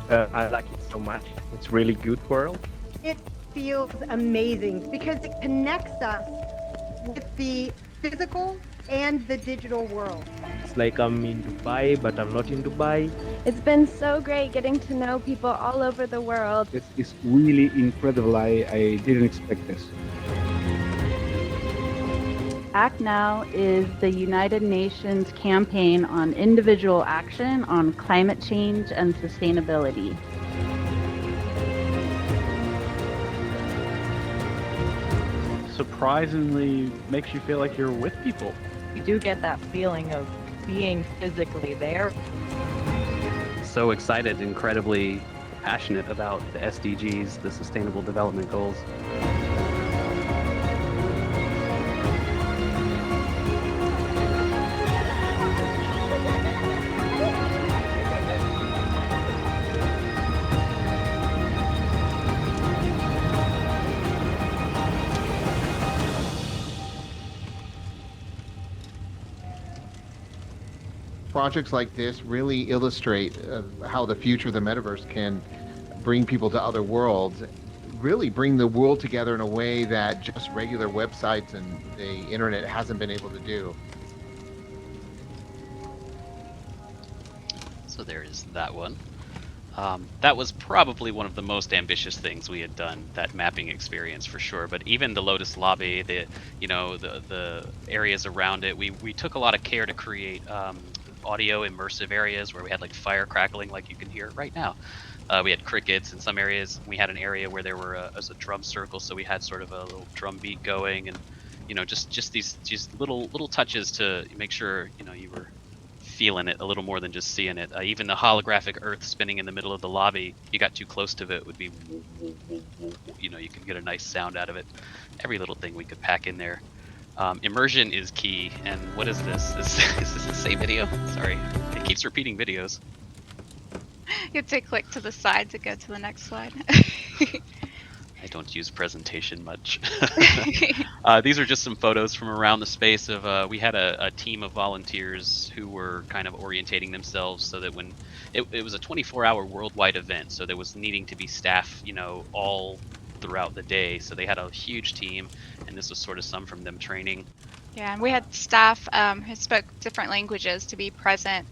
I like it so much. It's really good world. It feels amazing because it connects us with the physical and the digital world. It's like I'm in Dubai, but I'm not in Dubai. It's been so great getting to know people all over the world. It's really incredible. I didn't expect this. Act Now is the United Nations campaign on individual action on climate change and sustainability. Surprisingly makes you feel like you're with people. You do get that feeling of being physically there. So excited, incredibly passionate about the SDGs, the Sustainable Development Goals. Projects like this really illustrate how the future of the metaverse can bring people to other worlds, really bring the world together in a way that just regular websites and the internet hasn't been able to do. So there is that one. That was probably one of the most ambitious things we had done, that mapping experience for sure. But even the Lotus lobby, the areas around it, we took a lot of care to create audio immersive areas where we had like fire crackling like you can hear right now. We had crickets in some areas. We had an area where there were as a drum circle, so we had sort of a little drum beat going, and just these little touches to make sure you were feeling it a little more than just seeing it. Even the holographic Earth spinning in the middle of the lobby, if you got too close to it would be, you could get a nice sound out of it. Every little thing we could pack in there. Immersion is key. And what is this? Is this the same video? Sorry, it keeps repeating videos. You have to click to the side to go to the next slide. I don't use presentation much. These are just some photos from around the space of, we had a team of volunteers who were kind of orientating themselves so that when, it was a 24-hour worldwide event, so there was needing to be staff, all throughout the day. So they had a huge team, and this was sort of some from them training. Yeah, and we had staff who spoke different languages to be present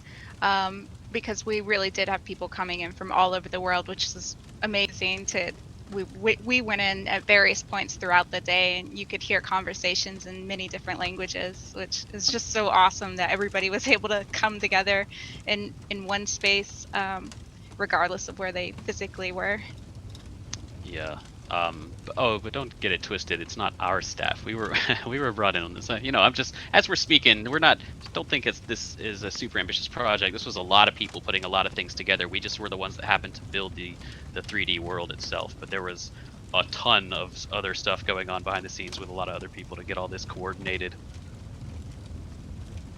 because we really did have people coming in from all over the world, which is amazing to... We went in at various points throughout the day, and you could hear conversations in many different languages, which is just so awesome that everybody was able to come together in one space, regardless of where they physically were. Yeah. But don't get it twisted. It's not our staff. We were we were brought in on this. I'm just, as we're speaking, don't think this is a super ambitious project. This was a lot of people putting a lot of things together. We just were the ones that happened to build the 3D world itself. But there was a ton of other stuff going on behind the scenes with a lot of other people to get all this coordinated.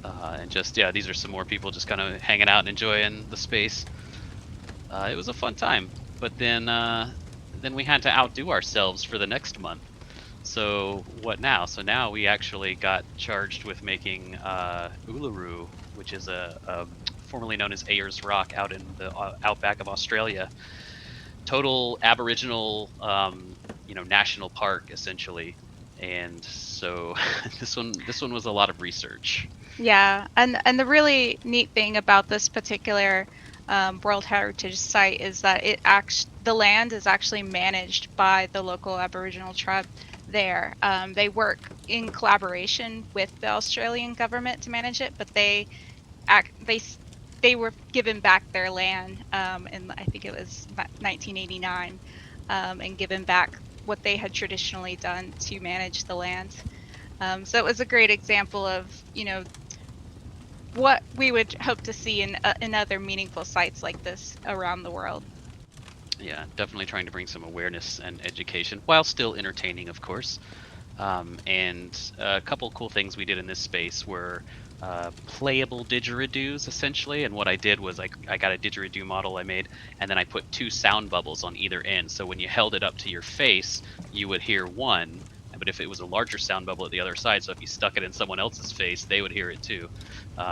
And just, yeah, these are some more people just kind of hanging out and enjoying the space. It was a fun time. But then we had to outdo ourselves for the next month. So what now? So now we actually got charged with making Uluru, which is a formerly known as Ayers Rock out in the outback of Australia. Total Aboriginal, national park essentially. And so this one was a lot of research. Yeah, and the really neat thing about this particular World Heritage Site is that the land is actually managed by the local Aboriginal tribe there. They work in collaboration with the Australian government to manage it, but they were given back their land in, I think it was 1989, and given back what they had traditionally done to manage the land. So it was a great example of, what we would hope to see in other meaningful sites like this around the world. Yeah, definitely trying to bring some awareness and education while still entertaining, of course. And a couple cool things we did in this space were playable didgeridoos, essentially. And what I did was I got a didgeridoo model I made, and then I put 2 sound bubbles on either end. So when you held it up to your face, you would hear one. But if it was a larger sound bubble at the other side, so if you stuck it in someone else's face, they would hear it too.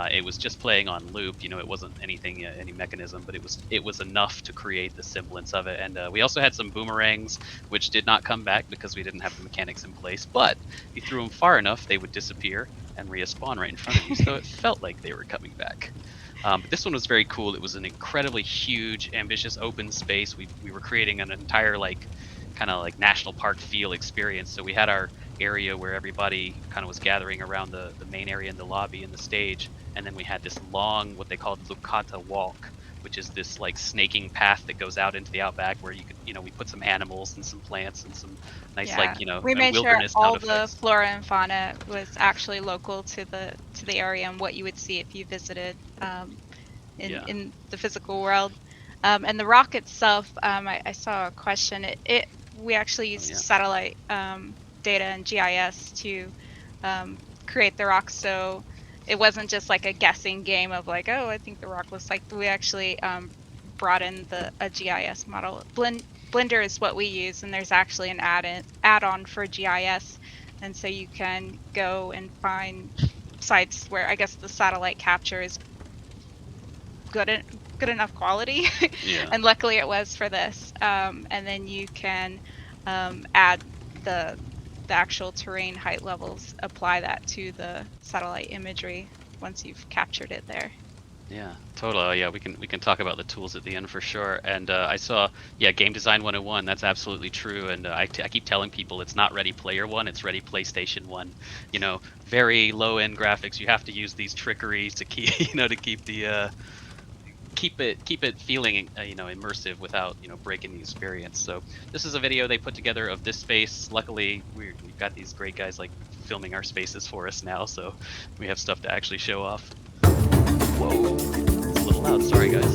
It was just playing on loop, it wasn't anything, any mechanism, but it was enough to create the semblance of it. And we also had some boomerangs, which did not come back because we didn't have the mechanics in place. But if you threw them far enough, they would disappear and respawn right in front of you. So it felt like they were coming back. But this one was very cool. It was an incredibly huge, ambitious open space. We were creating an entire kind of like national park feel experience. So we had our area where everybody kind of was gathering around the main area in the lobby and the stage, and then we had this long, what they called Lukata walk, which is this snaking path that goes out into the outback where you could, we put some animals and some plants and some nice we made sure wilderness all sound the effects. flora and fauna was actually local to the area and what you would see if you visited in the physical world. And the rock itself, I saw a question. We actually used satellite data and GIS to create the rock, so it wasn't just like a guessing game of I think the rock looks like. We actually brought in a GIS model. Blender is what we use, and there's actually an add-on for GIS, and so you can go and find sites where I guess the satellite capture is good enough quality. And luckily it was for this. And then you can add the actual terrain height levels, apply that to the satellite imagery once you've captured it there. Yeah, totally. Yeah, we can talk about the tools at the end for sure. And I saw, yeah, Game Design 101. That's absolutely true. And I keep telling people it's not Ready Player One, it's Ready PlayStation One. You know, very low end graphics. You have to use these trickeries to keep, to keep the keep it feeling immersive without breaking the experience. So this is a video they put together of this space. Luckily, we've got these great guys like filming our spaces for us now, so we have stuff to actually show off. Whoa, it's a little loud. Sorry, guys.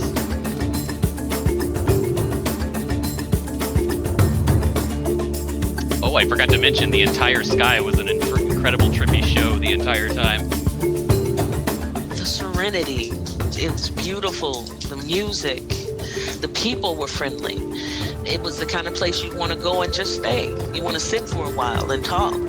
Oh, I forgot to mention the entire sky was an incredible trippy show the entire time. The serenity, it was beautiful. The music, the people were friendly. It was the kind of place you'd want to go and just stay. You want to sit for a while and talk.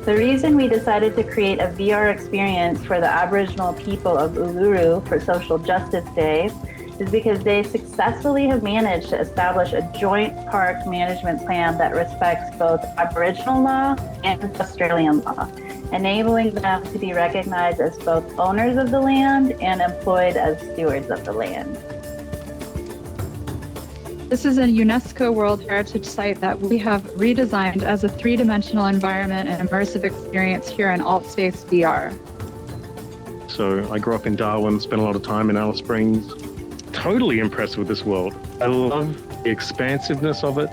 The reason we decided to create a VR experience for the Aboriginal people of Uluru for Social Justice Day is because they successfully have managed to establish a joint park management plan that respects both Aboriginal law and Australian law, enabling them to be recognized as both owners of the land and employed as stewards of the land. This is a UNESCO World Heritage Site that we have redesigned as a three-dimensional environment and immersive experience here in AltSpace VR. So I grew up in Darwin, spent a lot of time in Alice Springs. Totally impressed with this world. I love the expansiveness of it.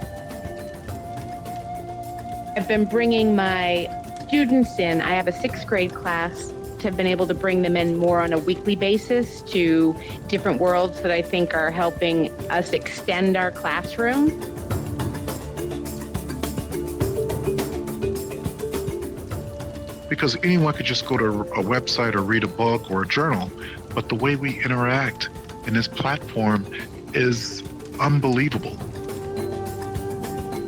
I've been bringing my students in. I have a 6th grade class. Have been able to bring them in more on a weekly basis to different worlds that I think are helping us extend our classroom. Because anyone could just go to a website or read a book or a journal, but the way we interact in this platform is unbelievable.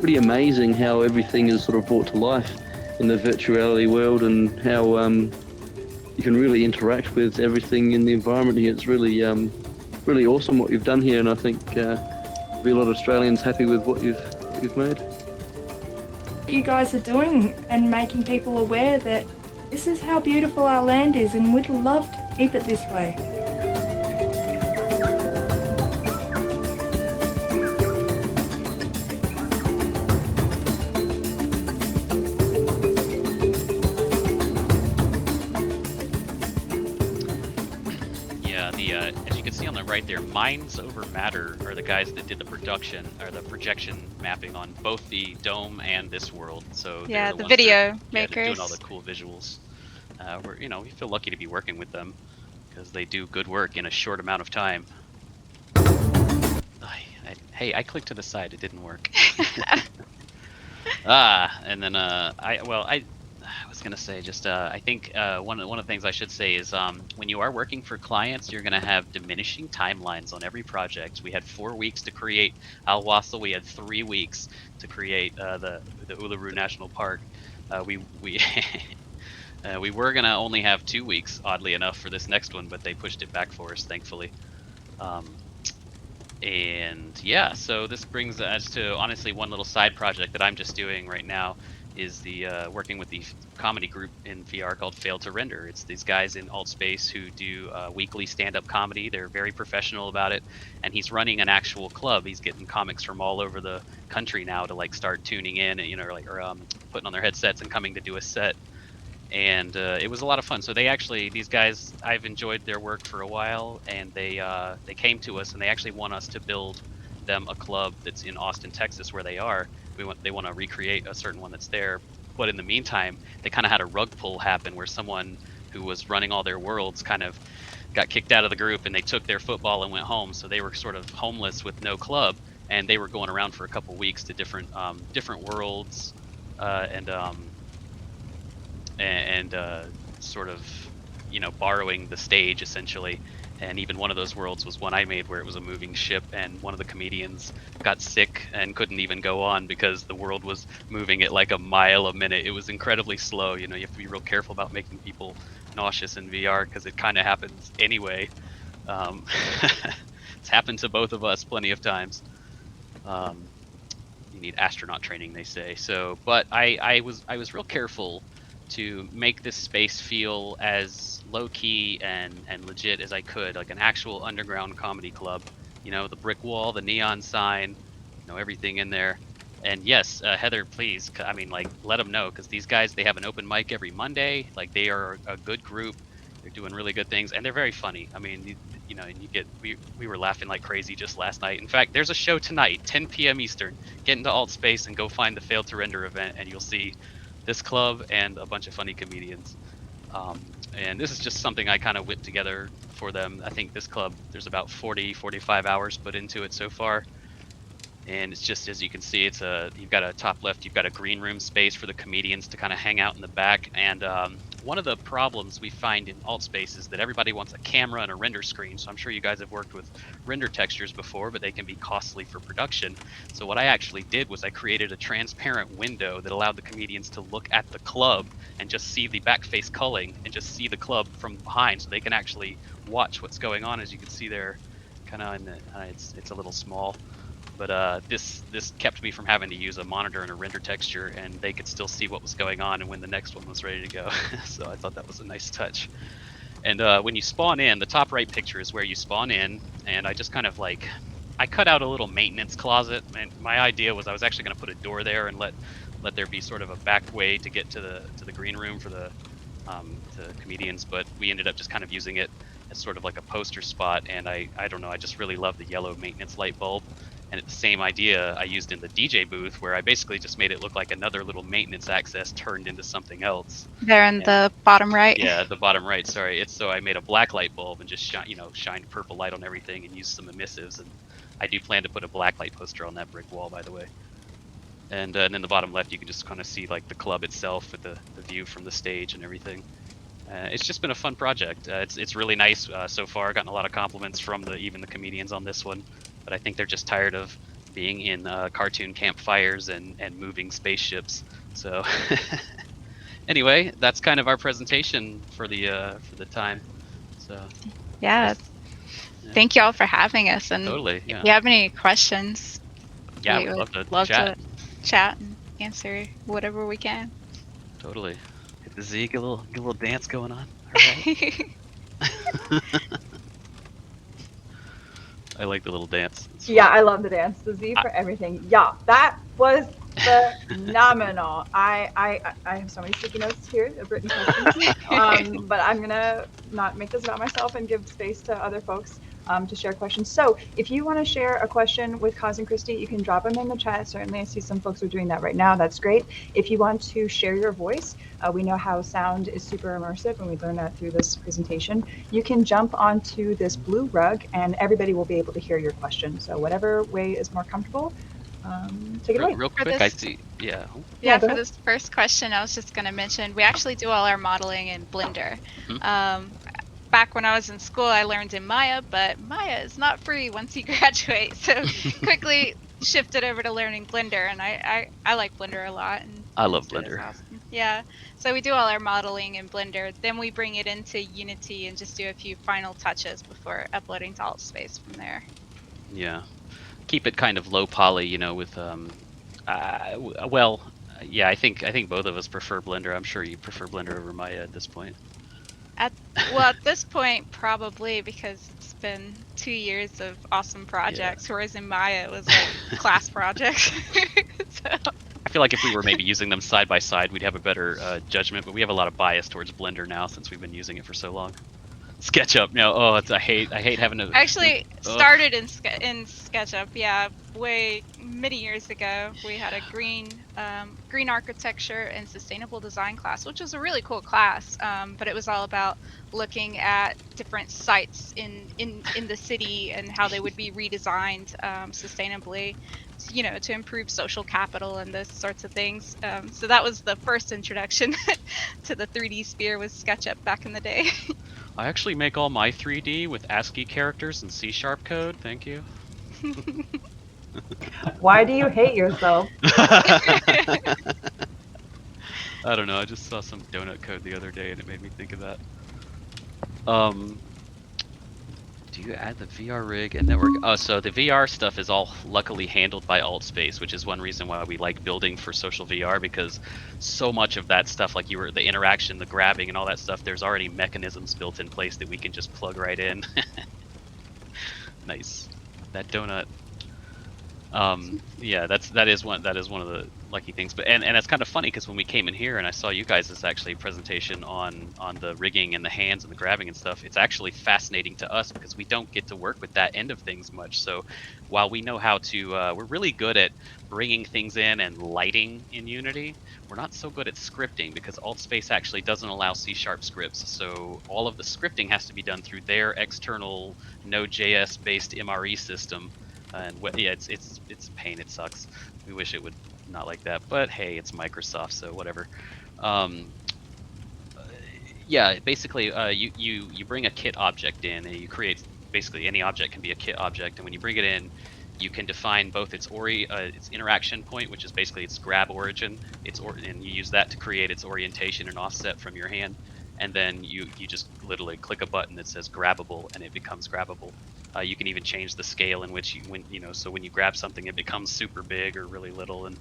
Pretty amazing how everything is sort of brought to life in the virtuality world, and how you can really interact with everything in the environment here. It's really, really awesome what you've done here, and I think there'll be a lot of Australians happy with what you've made. What you guys are doing and making people aware that this is how beautiful our land is, and we'd love to keep it this way. As you can see on the right there, Minds Over Matter are the guys that did the production or the projection mapping on both the dome and this world. So yeah, the ones video that, makers. they're doing all the cool visuals. We feel lucky to be working with them because they do good work in a short amount of time. Hey, I clicked to the side, it didn't work. And then I was gonna say just I think one of the things I should say is when you are working for clients, you're gonna have diminishing timelines on every project. We had 4 weeks to create Al Wasl. We had 3 weeks to create the Uluru National Park. We were gonna only have 2 weeks, oddly enough, for this next one, but they pushed it back for us, thankfully. And yeah, so this brings us to honestly one little side project that I'm just doing right now. Is the working with the comedy group in VR called Fail to Render. It's these guys in AltSpace who do weekly stand-up comedy. They're very professional about it, and he's running an actual club. He's getting comics from all over the country now to like start tuning in, and or putting on their headsets and coming to do a set. And it was a lot of fun. So these guys, I've enjoyed their work for a while, and they came to us and they actually want us to build them a club that's in Austin, Texas, where they are. They want to recreate a certain one that's there, but in the meantime, they kind of had a rug pull happen where someone who was running all their worlds kind of got kicked out of the group, and they took their football and went home. So they were sort of homeless with no club, and they were going around for a couple weeks to different worlds, and sort of borrowing the stage essentially. And even one of those worlds was one I made where it was a moving ship, and one of the comedians got sick and couldn't even go on because the world was moving at like a mile a minute. It was incredibly slow. You have to be real careful about making people nauseous in VR because it kind of happens anyway. It's happened to both of us plenty of times. You need astronaut training, they say. So, but I was real careful to make this space feel as low-key and legit as I could, like an actual underground comedy club. You know, the brick wall, the neon sign, you know, everything in there. And yes, Heather, please, I mean, like, let them know, because these guys, they have an open mic every Monday. Like, they are a good group. They're doing really good things, and they're very funny. I mean, you know, and we were laughing like crazy just last night. In fact, there's a show tonight, 10 p.m. Eastern. Get into Alt Space and go find the Failed to Render event, and you'll see this club and a bunch of funny comedians. And this is just something I kind of whipped together for them. I think this club, there's about 45 hours put into it so far. And it's just, as you can see, it's you've got a top left, you've got a green room space for the comedians to kind of hang out in the back. And one of the problems we find in alt space is that everybody wants a camera and a render screen. So I'm sure you guys have worked with render textures before, but they can be costly for production. So what I actually did was I created a transparent window that allowed the comedians to look at the club and just see the back face culling and just see the club from behind, so they can actually watch what's going on. As you can see there, kind of in the, it's a little small. But this kept me from having to use a monitor and a render texture, and they could still see what was going on and when the next one was ready to go. So I thought that was a nice touch. And when you spawn in, the top right picture is where you spawn in, and I just kind of like, I cut out a little maintenance closet, and my idea was I was actually going to put a door there and let there be sort of a back way to get to the green room for the comedians, but we ended up just kind of using it as sort of like a poster spot. And I don't know, I just really love the yellow maintenance light bulb. And the same idea I used in the DJ booth, where I basically just made it look like another little maintenance access turned into something else. There in the bottom right. Yeah, the bottom right. Sorry, it's so I made a black light bulb and just shined purple light on everything and used some emissives. And I do plan to put a black light poster on that brick wall, by the way. And then the bottom left, you can just kind of see like the club itself with the view from the stage and everything. It's just been a fun project. It's really nice so far. Gotten a lot of compliments from even the comedians on this one. But I think they're just tired of being in cartoon campfires and moving spaceships. So anyway, that's kind of our presentation for the time. So yeah, thank you all for having us. And totally, yeah. If you have any questions, yeah, we we'd would love to chat and answer whatever we can. Totally. Hit the Z, get a little dance going on. All right. I like the little dance. Yeah, I love the dance. The Z for everything. Yeah, that was phenomenal. I have so many sticky notes here of written questions, but I'm gonna not make this about myself and give space to other folks to share questions. So if you want to share a question with Kaz and Christi, you can drop them in the chat. Certainly, I see some folks are doing that right now. That's great. If you want to share your voice, we know how sound is super immersive, and we learned that through this presentation. You can jump onto this blue rug, and everybody will be able to hear your question. So whatever way is more comfortable, take it away. Real quick, I see. Yeah. Yeah, for this first question, I was just going to mention, we actually do all our modeling in Blender. Mm-hmm. Back when I was in school, I learned in Maya, but Maya is not free once you graduate. So quickly shifted over to learning Blender, and I like Blender a lot. And I love Blender. Awesome. Yeah, so we do all our modeling in Blender. Then we bring it into Unity and just do a few final touches before uploading to AltSpace from there. Yeah, keep it kind of low poly, with well, yeah, I think both of us prefer Blender. I'm sure you prefer Blender over Maya at this point. At this point, probably, because it's been 2 years of awesome projects, whereas in Maya it was like class projects. So. I feel like if we were maybe using them side by side, we'd have a better judgment, but we have a lot of bias towards Blender now since we've been using it for so long. SketchUp, no, I hate having to. Actually, started in SketchUp, yeah, many years ago. We had a green architecture and sustainable design class, which was a really cool class. But it was all about looking at different sites in the city and how they would be redesigned sustainably, to improve social capital and those sorts of things. So that was the first introduction to the 3D sphere, was SketchUp back in the day. I actually make all my 3D with ASCII characters and C# code. Thank you. Why do you hate yourself? I don't know. I just saw some donut code the other day and it made me think of that. Do you add the VR rig and network? Oh, so the VR stuff is all luckily handled by AltSpace, which is one reason why we like building for social VR, because so much of that stuff, like the interaction, the grabbing, and all that stuff, there's already mechanisms built in place that we can just plug right in. Nice. That donut. Yeah, that is one of the lucky things. But and it's kind of funny because when we came in here and I saw you guys' actually presentation on the rigging and the hands and the grabbing and stuff, it's actually fascinating to us because we don't get to work with that end of things much. So while we know how to, we're really good at bringing things in and lighting in Unity, we're not so good at scripting because AltSpace actually doesn't allow C# scripts. So all of the scripting has to be done through their external Node.js based MRE system. And yeah, it's a pain. It sucks. We wish it would not like that, but hey, it's Microsoft, so whatever. Yeah, basically, you bring a kit object in, and you create basically any object can be a kit object, and when you bring it in, you can define both its interaction point, which is basically its grab origin, and you use that to create its orientation and offset from your hand, and then you just literally click a button that says grabbable, and it becomes grabbable. You can even change the scale in which so when you grab something, it becomes super big or really little, and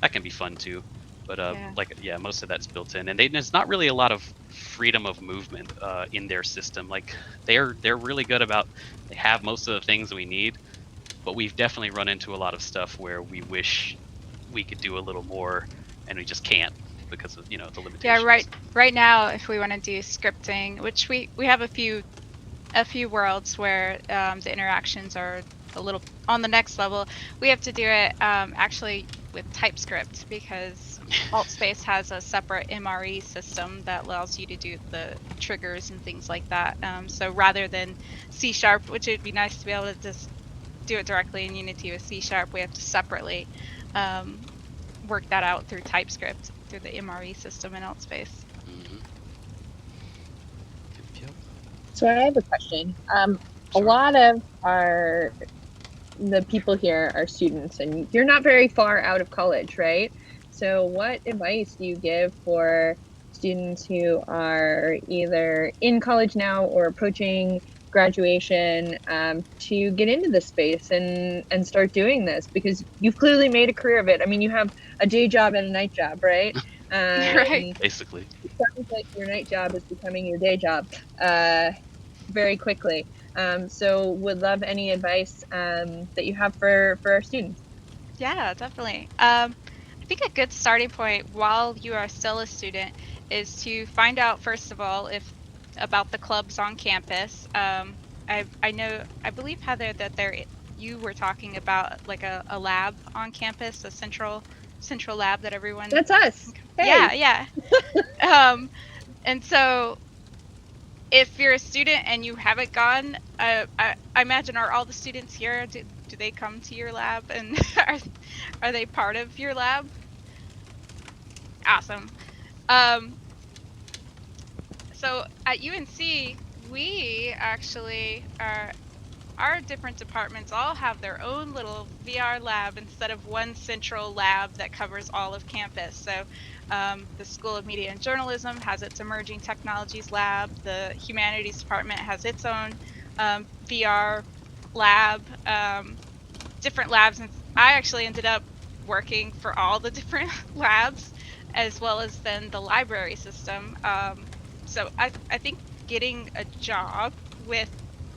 that can be fun too. But most of that's built in, and there's not really a lot of freedom of movement in their system. Like they're really good about, they have most of the things we need, but we've definitely run into a lot of stuff where we wish we could do a little more, and we just can't because of the limitations. Yeah, right now, if we want to do scripting, which we have a few worlds where the interactions are a little on the next level, we have to do it actually with TypeScript because AltSpace has a separate MRE system that allows you to do the triggers and things like that. So rather than C#, which would be nice to be able to just do it directly in Unity with C#, we have to separately work that out through TypeScript, through the MRE system in AltSpace. So I have a question. A lot of the people here are students, and you're not very far out of college, right? So what advice do you give for students who are either in college now or approaching graduation to get into this space and start doing this? Because you've clearly made a career of it. I mean, you have a day job and a night job, right? Right. Basically. It sounds like your night job is becoming your day job very quickly. So would love any advice that you have for our students. Yeah, definitely. I think a good starting point while you are still a student is to find out, first of all, about the clubs on campus. I believe, Heather, that you were talking about like a lab on campus, a central lab that everyone. That's us. Hey. Yeah. And so if you're a student and you haven't gone, I imagine, are all the students here, do they come to your lab, and are they part of your lab? Awesome. So at UNC, we actually our different departments all have their own little VR lab instead of one central lab that covers all of campus. So the School of Media and Journalism has its Emerging Technologies lab. The Humanities Department has its own VR lab, different labs. And I actually ended up working for all the different labs, as well as then the library system. So I think getting a job with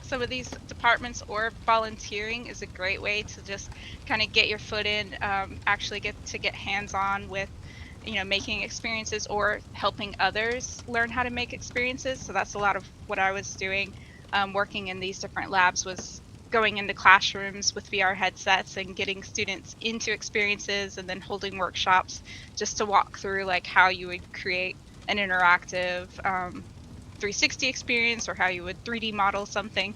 some of these departments or volunteering is a great way to just kind of get your foot in, actually get hands-on with making experiences or helping others learn how to make experiences. So that's a lot of what I was doing, working in these different labs, was going into classrooms with VR headsets and getting students into experiences, and then holding workshops just to walk through like how you would create an interactive 360 experience, or how you would 3D model something.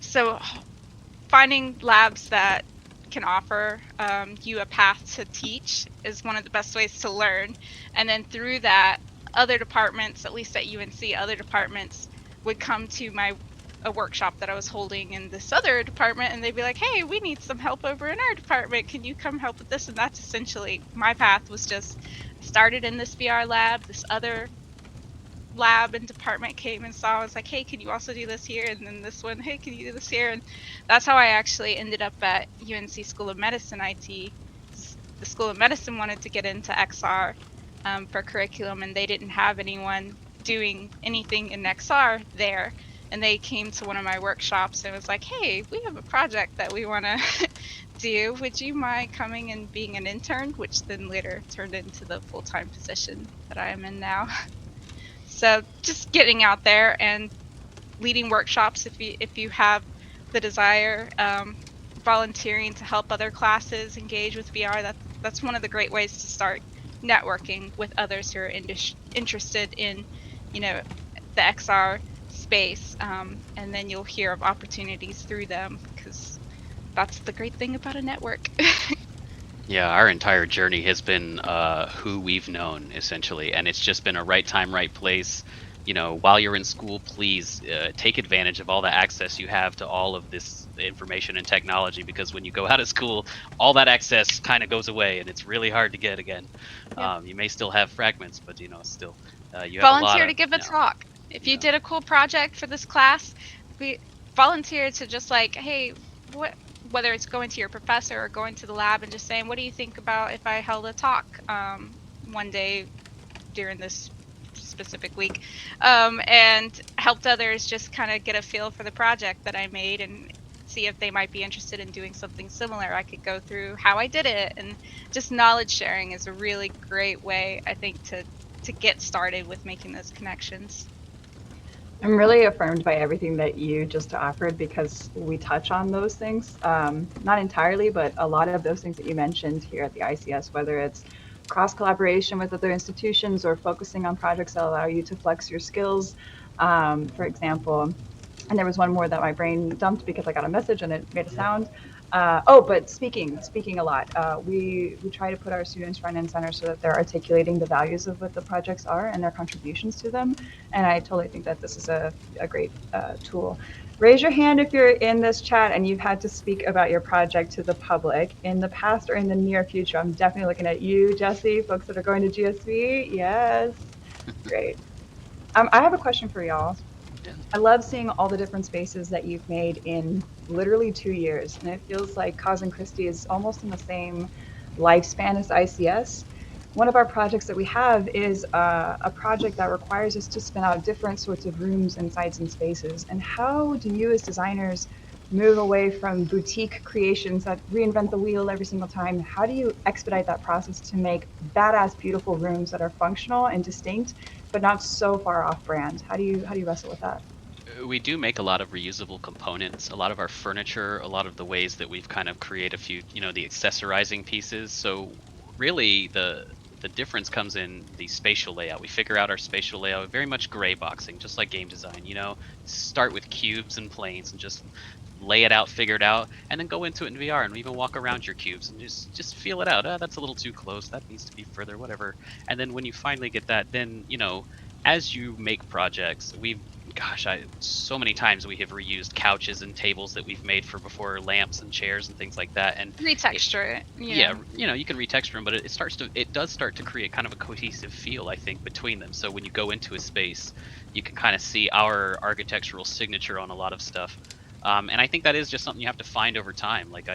So finding labs that can offer you a path to teach is one of the best ways to learn. And then through that, other departments, at least at UNC, other departments would come to a workshop that I was holding in this other department, and they'd be like, hey, we need some help over in our department. Can you come help with this? And that's essentially my path. Was just started in this VR lab. This other lab and department came and saw, I was like, hey, can you also do this here? And then this one, hey, can you do this here? And that's how I actually ended up at UNC School of Medicine IT. The School of Medicine wanted to get into XR for curriculum, and they didn't have anyone doing anything in XR there. And they came to one of my workshops and was like, hey, we have a project that we want to do. Would you mind coming and being an intern? Which then later turned into the full-time position that I am in now. So just getting out there and leading workshops if you have the desire, volunteering to help other classes engage with VR. That's one of the great ways to start networking with others who are interested in, you know, the XR space, and then you'll hear of opportunities through them, because that's the great thing about a network. Yeah, our entire journey has been who we've known, essentially, and it's just been a right time, right place. You know, while you're in school, please take advantage of all the access you have to all of this information and technology, because when you go out of school, all that access kind of goes away, and it's really hard to get again. Yep. You may still have fragments, but you know, still, you have Volunteer a lot to of, give a talk. If you did a cool project for this class, volunteer to just like, hey, whether it's going to your professor or going to the lab and just saying, what do you think about if I held a talk one day during this specific week, and helped others just kind of get a feel for the project that I made and see if they might be interested in doing something similar. I could go through how I did it, and just knowledge sharing is a really great way, I think, to get started with making those connections. I'm really affirmed by everything that you just offered, because we touch on those things, not entirely, but a lot of those things that you mentioned here at the ICS, whether it's cross collaboration with other institutions or focusing on projects that allow you to flex your skills, for example. And there was one more that my brain dumped because I got a message and it made a sound. But speaking a lot, we try to put our students front and center so that they're articulating the values of what the projects are and their contributions to them. And I totally think that this is a great tool. Raise your hand if you're in this chat and you've had to speak about your project to the public in the past or in the near future. I'm definitely looking at you, Jesse, folks that are going to GSV. Yes, great. I have a question for y'all. I love seeing all the different spaces that you've made in literally 2 years. And it feels like Cause and Christi is almost in the same lifespan as ICS. One of our projects that we have is a project that requires us to spin out different sorts of rooms and sites and spaces. And how do you as designers move away from boutique creations that reinvent the wheel every single time? How do you expedite that process to make badass, beautiful rooms that are functional and distinct, but not so far off brand? How do you wrestle with that? We do make a lot of reusable components, a lot of our furniture, a lot of the ways that we've kind of create a few, you know, the accessorizing pieces. So really the difference comes in the spatial layout. We figure out our spatial layout, very much gray boxing, just like game design, you know, start with cubes and planes and just lay it out, figure it out, and then go into it in VR and even walk around your cubes and just feel it out. Oh, that's a little too close, that needs to be further, whatever. And then when you finally get that, then, you know, as you make projects, so many times we have reused couches and tables that we've made for before, lamps and chairs and things like that, and retexture it. Yeah, you know, you can retexture them, but it does start to create kind of a cohesive feel, I think, between them. So when you go into a space, you can kind of see our architectural signature on a lot of stuff, and I think that is just something you have to find over time. Like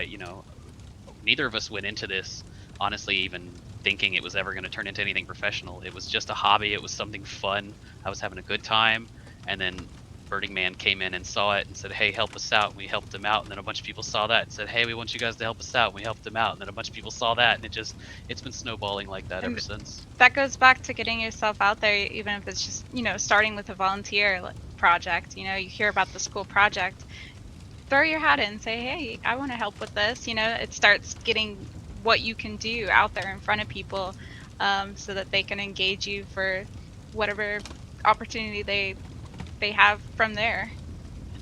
neither of us went into this honestly even thinking it was ever going to turn into anything professional. It was just a hobby. It was something fun. I was having a good time. And then Burning Man came in and saw it and said, hey, help us out. And we helped him out. And then a bunch of people saw that and said, hey, we want you guys to help us out. And we helped them out. And then a bunch of people saw that. And it's been snowballing like that ever since. That goes back to getting yourself out there, even if it's just, you know, starting with a volunteer project. You know, you hear about the school project, throw your hat in and say, hey, I want to help with this. You know, it starts getting what you can do out there in front of people, so that they can engage you for whatever opportunity they have from there.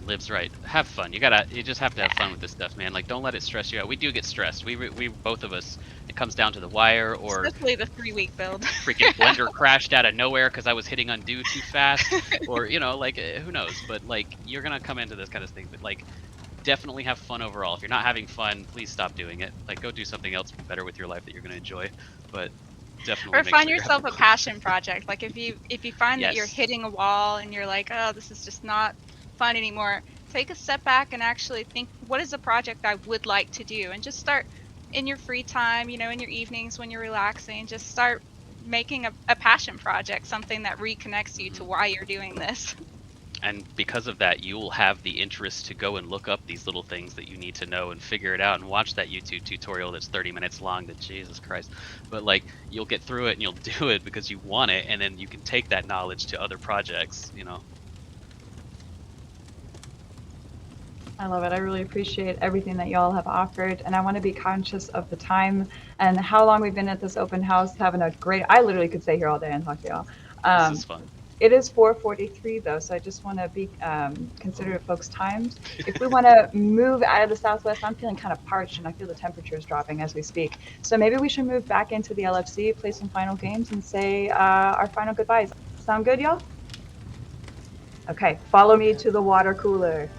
Lives right. Have fun. You just have to have fun with this stuff, man. Like, don't let it stress you out. We do get stressed. We both of us. It comes down to the wire, or especially the 3-week build. Freaking blender crashed out of nowhere because I was hitting undo too fast, or you know, like who knows? But like, you're gonna come into this kind of thing. But like, definitely have fun overall. If you're not having fun, please stop doing it. Like, go do something else better with your life that you're gonna enjoy. But definitely Or make find sure you have yourself a a passion project. Like if you find that you're Yes. hitting a wall and you're like, oh, this is just not fun anymore, take a step back and actually think, what is a project I would like to do? And just start in your free time, you know, in your evenings when you're relaxing, just start making a passion project, something that reconnects you to why you're doing this. And because of that, you will have the interest to go and look up these little things that you need to know and figure it out and watch that YouTube tutorial that's 30 minutes long that Jesus Christ. But like you'll get through it and you'll do it because you want it, and then you can take that knowledge to other projects, you know. I love it. I really appreciate everything that y'all have offered, and I want to be conscious of the time and how long we've been at this open house, having a great, I literally could stay here all day and talk to y'all. This is fun. It is 4:43 though, so I just want to be considerate of folks' times. If we want to move out of the Southwest, I'm feeling kind of parched and I feel the temperature is dropping as we speak. So maybe we should move back into the LFC, play some final games, and say our final goodbyes. Sound good, y'all? Okay, follow me to the water cooler.